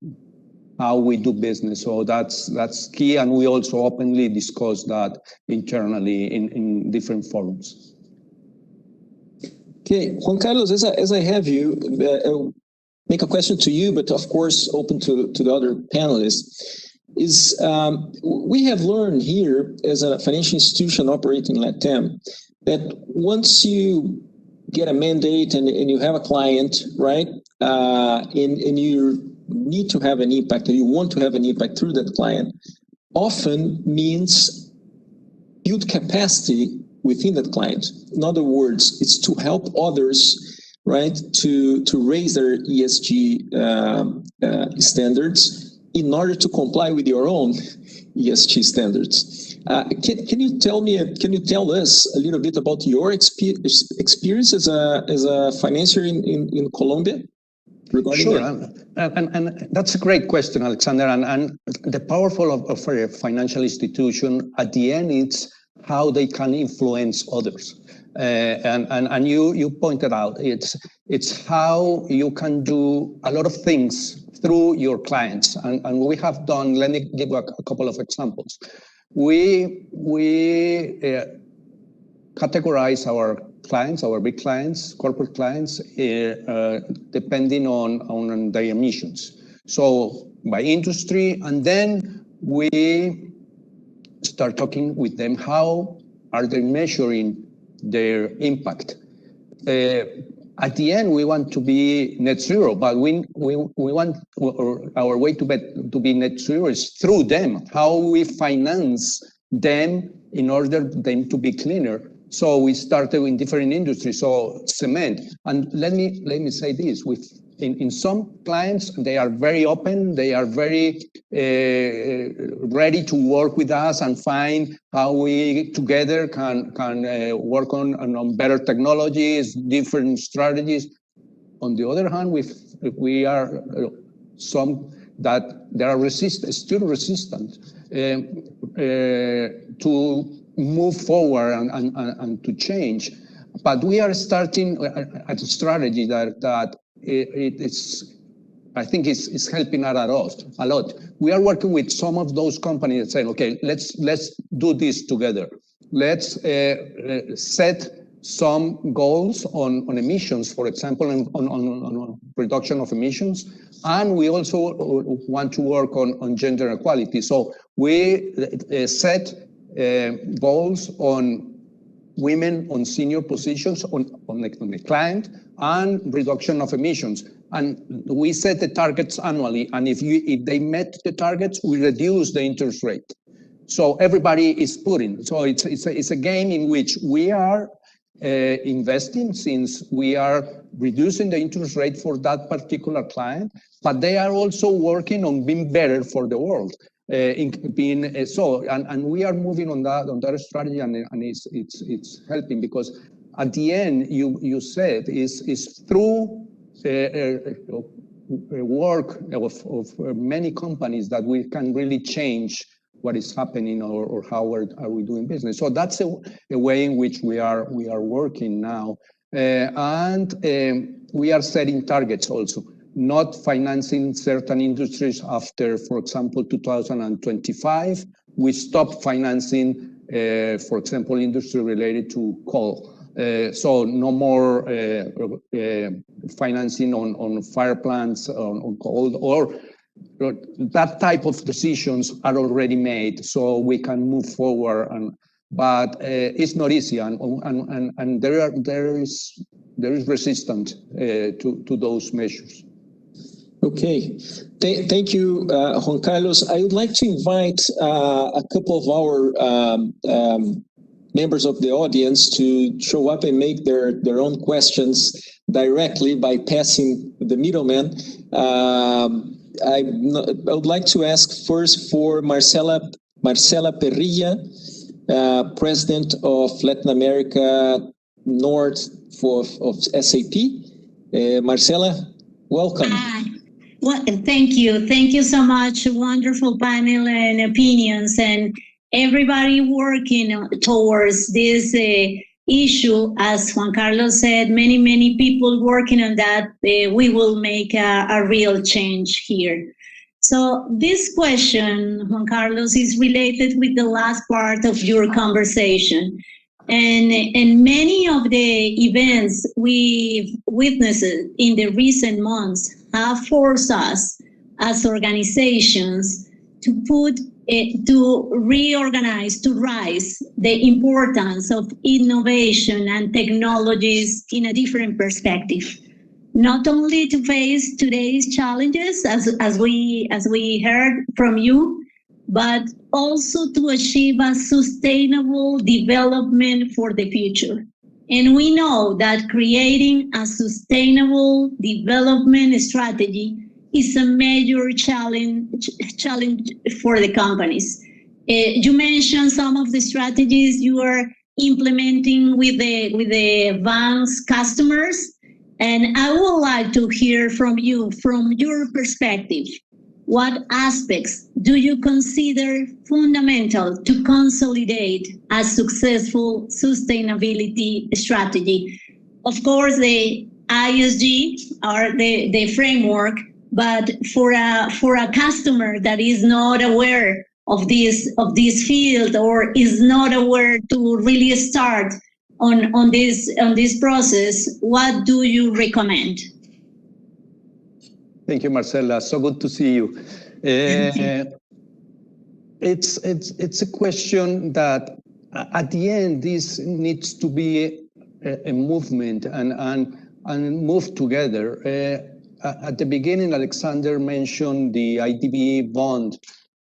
how we do business. So that's key, and we also openly discuss that internally in different forums. Okay, Juan Carlos, as I have you, I'll make a question to you, but of course open to the other panelists. We have learned here as a financial institution operating in LATAM that once you get a mandate and you have a client, right, and you need to have an impact and you want to have an impact through that client, often means build capacity within that client. In other words, it's to help others, right, to raise their ESG standards in order to comply with your own ESG standards. Can you tell us a little bit about your experience as a financier in Colombia? Sure, and that's a great question, Alexander. And the powerful of a financial institution at the end, it's how they can influence others. And you pointed out, it's how you can do a lot of things through your clients. And we have done, let me give a couple of examples. We categorize our clients, our big clients, corporate clients, depending on their emissions. So by industry, and then we start talking with them, how are they measuring their impact? At the end, we want to be net zero, but we want our way to be net zero is through them, how we finance them in order for them to be cleaner. So we started in different industries, so cement. And let me say this, in some clients, they are very open, they are very ready to work with us and find how we together can work on better technologies, different strategies. On the other hand, we are some that they are still resistant to move forward and to change. But we are starting a strategy that it's, I think it's helping us a lot. We are working with some of those companies that say, okay, let's do this together. Let's set some goals on emissions, for example, on reduction of emissions. And we also want to work on gender equality. So we set goals on women on senior positions on the client and reduction of emissions. And we set the targets annually. And if they met the targets, we reduce the interest rate. So everybody is putting. So it's a game in which we are investing, since we are reducing the interest rate for that particular client, but they are also working on being better for the world. And we are moving on that strategy, and it's helping, because at the end, you said is through work of many companies that we can really change what is happening, or how are we doing business. So that's a way in which we are working now, and we are setting targets also, not financing certain industries after, for example, 2025. We stop financing, for example, industry related to coal. So no more financing on fire plants, on coal, or that type of decisions are already made, so we can move forward. But it's not easy, and there is resistance to those measures. Okay, thank you, Juan Carlos. I would like to invite a couple of our members of the audience to show up and make their own questions directly by passing the middleman. I would like to ask first for Marcela Perrilla, President of Latin America North of SAP. Marcela, welcome. Well, thank you. Thank you so much. Wonderful panel and opinions, and everybody working towards this issue. As Juan Carlos said, many people working on that. We will make a real change here. So this question, Juan Carlos, is related with the last part of your conversation. And many of the events we've witnessed in the recent months have forced us as organizations to reorganize, to rise the importance of innovation and technologies in a different perspective. Not only to face today's challenges, as we heard from you, but also to achieve a sustainable development for the future. And we know that creating a sustainable development strategy is a major challenge for the companies. You mentioned some of the strategies you are implementing with the advanced customers, and I would like to hear from you, from your perspective. What aspects do you consider fundamental to consolidate a successful sustainability strategy? Of course, the ISG are the framework, but for a customer that is not aware of this field, or is not aware to really start on this process, what do you recommend? Thank you, Marcela. So good to see you. It's a question that at the end, this needs to be a movement and move together. At the beginning, Alexander mentioned the IDB bond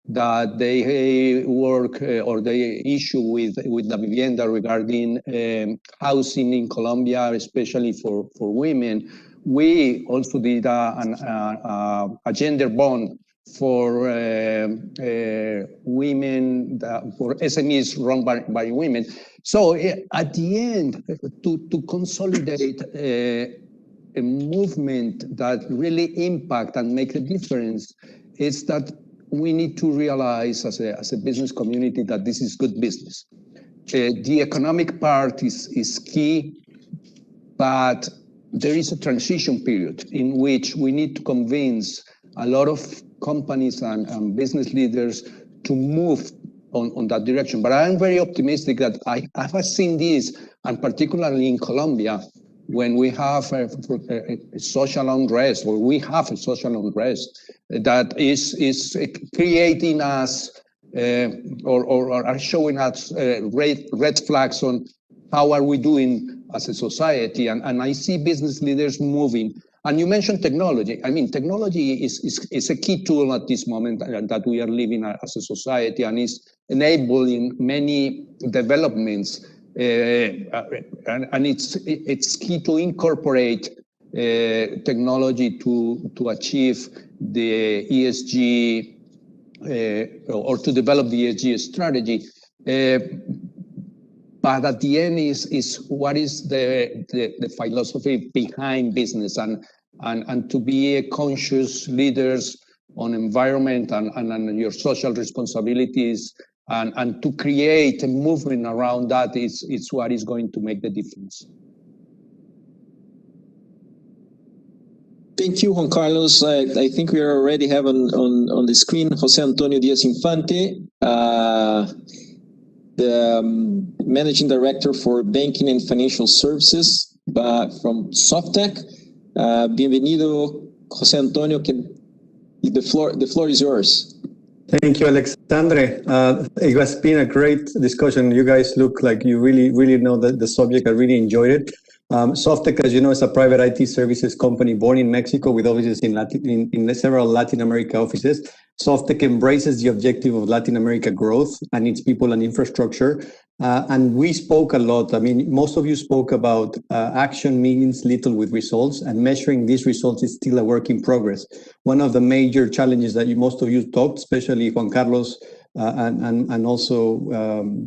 that they work or they issue with La Vivienda regarding housing in Colombia, especially for women. We also did a gender bond for women, for SMEs run by women. So at the end, to consolidate a movement that really impact and make a difference, is that we need to realize as a business community that this is good business. The economic part is key, but there is a transition period in which we need to convince a lot of companies and business leaders to move on that direction. But I'm very optimistic that I have seen this, and particularly in Colombia, when we have a social unrest, or we have a social unrest that is creating us or are showing us red flags on how are we doing as a society. And I see business leaders moving. And you mentioned technology. I mean, technology is a key tool at this moment that we are living as a society, and is enabling many developments and it's key to incorporate technology to achieve the ESG or to develop the ESG strategy. But at the end is what is the philosophy behind business and to be a conscious leaders on environment and your social responsibilities and to create a movement around that is what is going to make the difference. Thank you, Juan Carlos. I think we already have on the screen José Antonio Díaz Infante, the Managing Director for Banking and Financial Services from Softec. Bienvenido, José Antonio. The floor is yours. Thank you, Alexandre. It has been a great discussion. You guys look like you really know the subject. I really enjoyed it. Softec, as you know, is a private IT services company born in Mexico with offices in several Latin America offices. Softec embraces the objective of Latin America growth and its people and infrastructure. And we spoke a lot. I mean, most of you spoke about action means little with results, and measuring these results is still a work in progress. One of the major challenges that most of you talked, especially Juan Carlos and also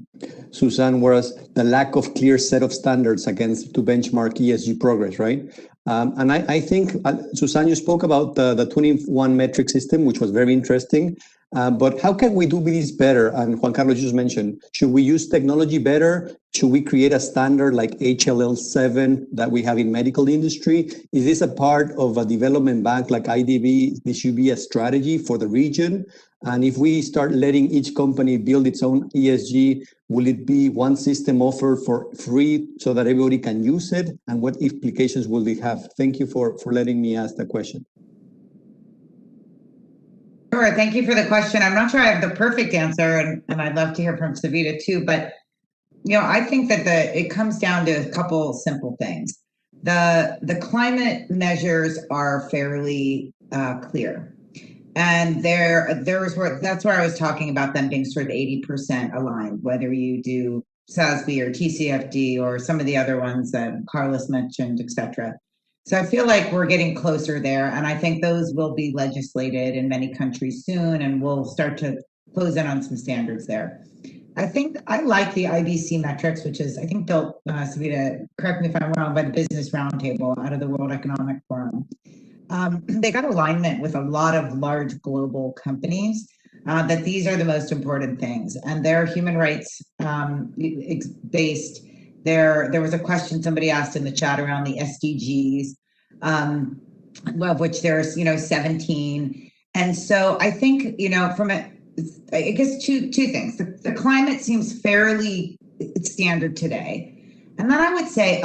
Suzanne, was the lack of clear set of standards to benchmark ESG progress, right? And I think, Suzanne, you spoke about the 21 metric system, which was very interesting. But how can we do this better? And Juan Carlos just mentioned, should we use technology better? Should we create a standard like HLL7 that we have in medical industry? Is this a part of a development bank like IDB? This should be a strategy for the region. And if we start letting each company build its own ESG, will it be one system offered for free so that everybody can use it? And what implications will it have? Thank you for letting me ask the question. Sure, thank you for the question. I'm not sure I have the perfect answer, and I'd love to hear from Savita too, but I think that it comes down to a couple simple things. The climate measures are fairly clear. And that's where I was talking about them being sort of 80% aligned, whether you do SASB or TCFD or some of the other ones that Carlos mentioned, et cetera. So I feel like we're getting closer there, and I think those will be legislated in many countries soon, and we'll start to close in on some standards there. I think I like the IBC metrics, which is, I think, built, Savita, correct me if I'm wrong, by the Business Roundtable out of the World Economic Forum. They got alignment with a lot of large global companies that these are the most important things, and they're human rights based. There was a question somebody asked in the chat around the SDGs, of which there's 17, and so I think from I guess two things. The climate seems fairly standard today, and then I would say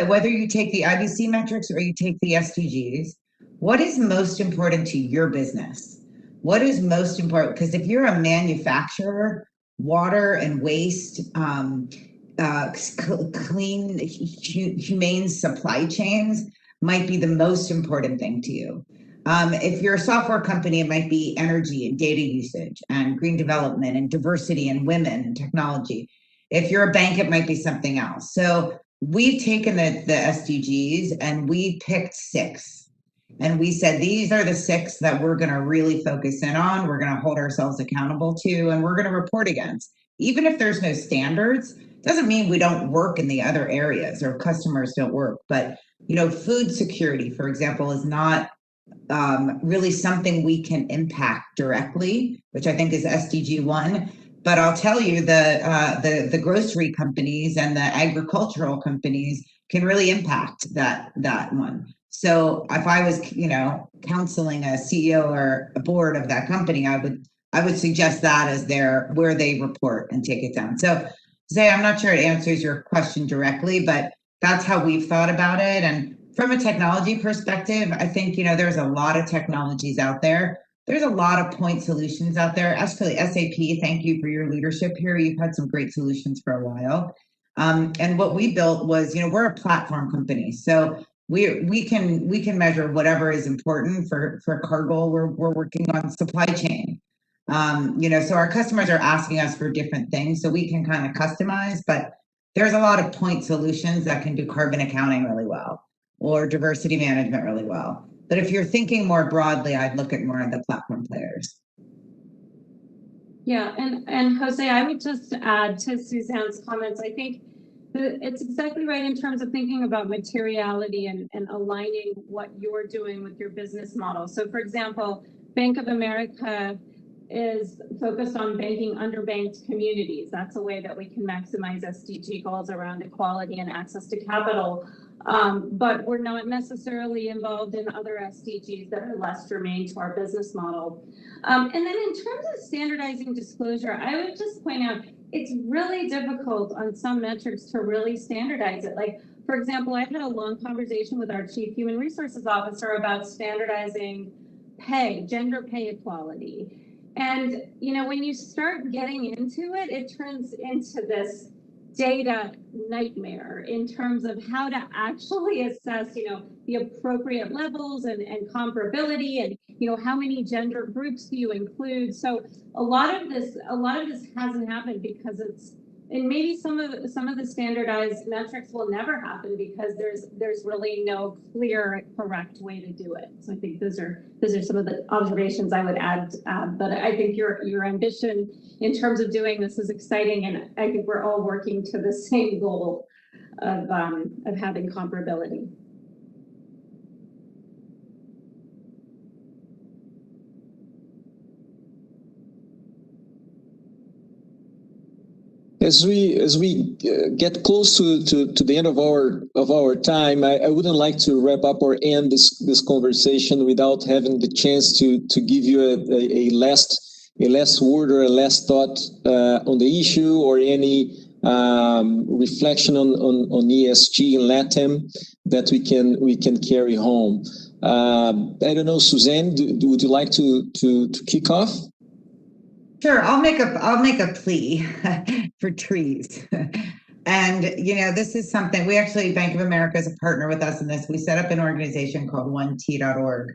whether you take the IBC metrics or you take the SDGs. What is most important to your business? What is most important? Because if you're a manufacturer, water and waste, clean, humane supply chains might be the most important thing to you. If you're a software company, it might be energy and data usage and green development and diversity and women and technology. If you're a bank, it might be something else. So we've taken the SDGs and we picked 6. And we said, these are the 6 that we're going to really focus in on. We're going to hold ourselves accountable to, and we're going to report against. Even if there's no standards, doesn't mean we don't work in the other areas or customers don't work. But, food security, for example, is not really something we can impact directly, which I think is SDG 1. But I'll tell you, the grocery companies and the agricultural companies can really impact that one. So if I was, counseling a CEO or a board of that company, I would suggest that as where they report and take it down. So, Zay, I'm not sure it answers your question directly, but that's how we've thought about it. And from a technology perspective, I think, there's a lot of technologies out there. There's a lot of point solutions out there. Actually, SAP, thank you for your leadership here. You've had some great solutions for a while. And what we built was, we're a platform company. So we can measure whatever is important for Cargill. We're working on supply chain. So our customers are asking us for different things, so we can kind of customize, but there's a lot of point solutions that can do carbon accounting really well or diversity management really well. But if you're thinking more broadly, I'd look at more of the platform players. Yeah, and Jose, I would just add to Suzanne's comments. I think it's exactly right in terms of thinking about materiality and aligning what you're doing with your business model. So for example, Bank of America is focused on banking underbanked communities. That's a way that we can maximize SDG goals around equality and access to capital. But we're not necessarily involved in other SDGs that are less germane to our business model. And then in terms of standardizing disclosure, I would just point out it's really difficult on some metrics to really standardize it. Like, for example, I had a long conversation with our Chief Human Resources Officer about standardizing pay, gender pay equality. And, you know, when you start getting into it, it turns into this data nightmare in terms of how to actually assess, you know, the appropriate levels and comparability and, you know, how many gender groups do you include. So a lot of this hasn't happened because it's, and maybe some of the standardized metrics will never happen because there's really no clear, correct way to do it. So I think those are some of the observations I would add. But I think your ambition in terms of doing this is exciting, and I think we're all working to the same goal of having comparability. As we get close to the end of our time, I wouldn't like to wrap up or end this conversation without having the chance to give you a last word or a last thought on the issue, or any reflection on ESG in LATAM that we can carry home. I don't know, Suzanne, would you like to kick off? Sure, I'll make a plea for trees. And, you know, this is something we actually, Bank of America is a partner with us in this. We set up an organization called OneT.org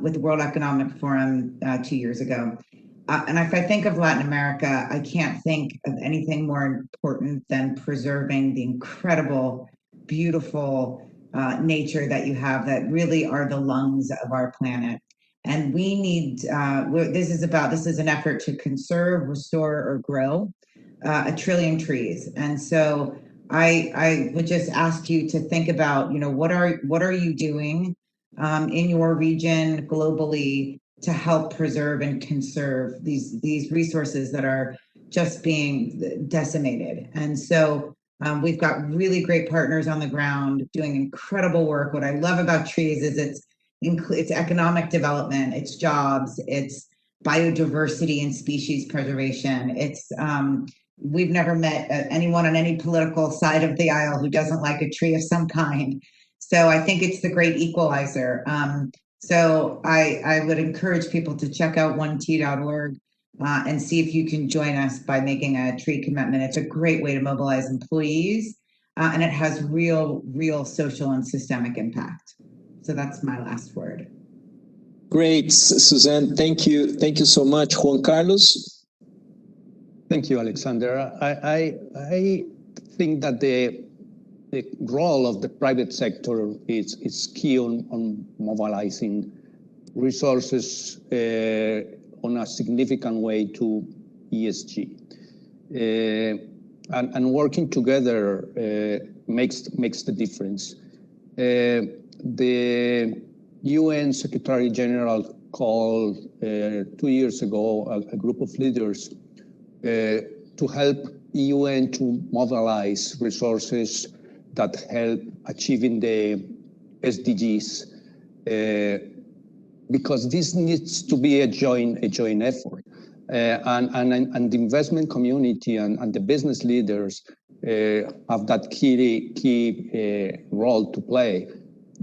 with the World Economic Forum 2 years ago. And if I think of Latin America, I can't think of anything more important than preserving the incredible, beautiful nature that you have that really are the lungs of our planet. And we need, this is an effort to conserve, restore, or grow 1 trillion trees. And so I would just ask you to think about, you know, what are you doing in your region globally to help preserve and conserve these resources that are just being decimated. And so we've got really great partners on the ground doing incredible work. What I love about trees is it's economic development, it's jobs, it's biodiversity and species preservation. It's we've never met anyone on any political side of the aisle who doesn't like a tree of some kind. So I think it's the great equalizer. So I would encourage people to check out OneT.org and see if you can join us by making a tree commitment. It's a great way to mobilize employees, and it has real social and systemic impact. So that's my last word. Great, Suzanne. Thank you so much. Juan Carlos. Thank you, Alexander. I think that the role of the private sector is key on mobilizing resources on a significant way to ESG. And working together makes the difference. The UN Secretary General called 2 years ago a group of leaders to help UN to mobilize resources that help achieving the SDGs, because this needs to be a joint effort, and the investment community and the business leaders have that key role to play.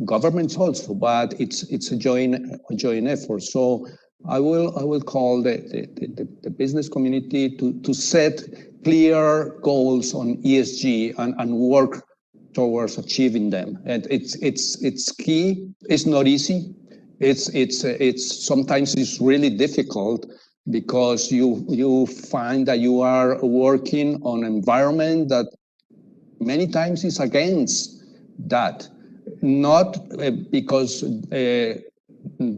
Governments also, but it's a joint effort. So I will call the business community to set clear goals on ESG and work towards achieving them. And it's key. It's not easy. It's sometimes it's really difficult because you find that you are working on an environment that many times is against that, not because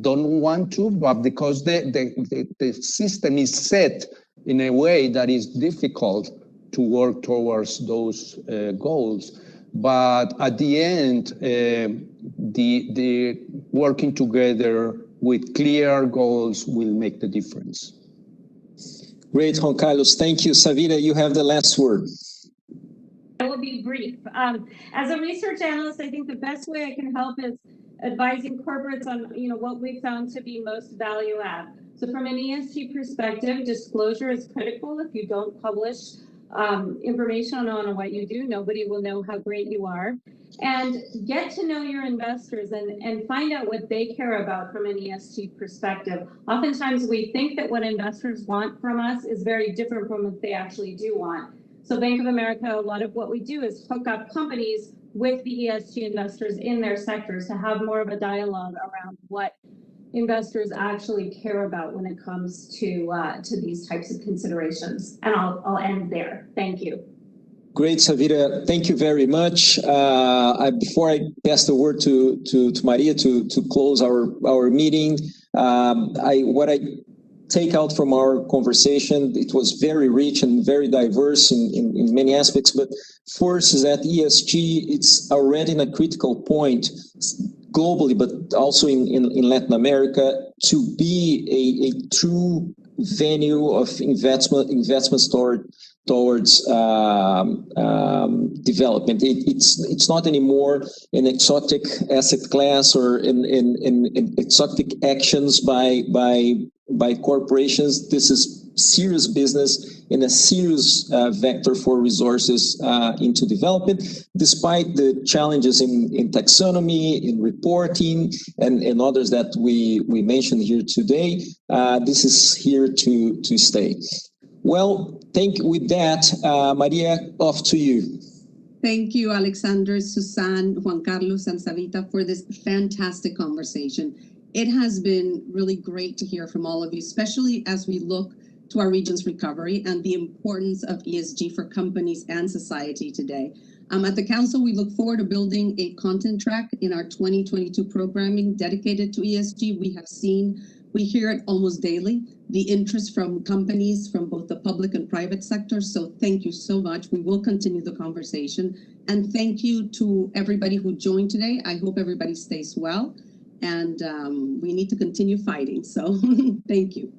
don't want to, but because the system is set in a way that is difficult to work towards those goals. But at the end, the working together with clear goals will make the difference. Great, Juan Carlos. Thank you. Savita, you have the last word. I will be brief. As a research analyst, I think the best way I can help is advising corporates on what we found to be most value add. So from an ESG perspective, disclosure is critical. If you don't publish information on what you do, nobody will know how great you are. And get to know your investors and find out what they care about from an ESG perspective. Oftentimes we think that what investors want from us is very different from what they actually do want. So Bank of America, a lot of what we do is hook up companies with the ESG investors in their sectors to have more of a dialogue around what investors actually care about when it comes to these types of considerations. And I'll end there. Thank you. Great, Savita. Thank you very much. Before I pass the word to Maria to close our meeting, what I take out from our conversation, it was very rich and very diverse in many aspects, but first is that ESG, it's already in a critical point globally, but also in Latin America, to be a true venue of investments towards development. It's not anymore an exotic asset class or in exotic actions by corporations. This is serious business and a serious vector for resources into development, despite the challenges in taxonomy, in reporting, and others that we mentioned here today. This is here to stay. Well, with that, Maria, off to you. Thank you, Alexander, Suzanne, Juan Carlos, and Savita for this fantastic conversation. It has been really great to hear from all of you, especially as we look to our region's recovery and the importance of ESG for companies and society today. At the Council, we look forward to building a content track in our 2022 programming dedicated to ESG. We hear it almost daily, the interest from companies from both the public and private sector. So thank you so much. We will continue the conversation. And thank you to everybody who joined today. I hope everybody stays well. And we need to continue fighting. So thank you.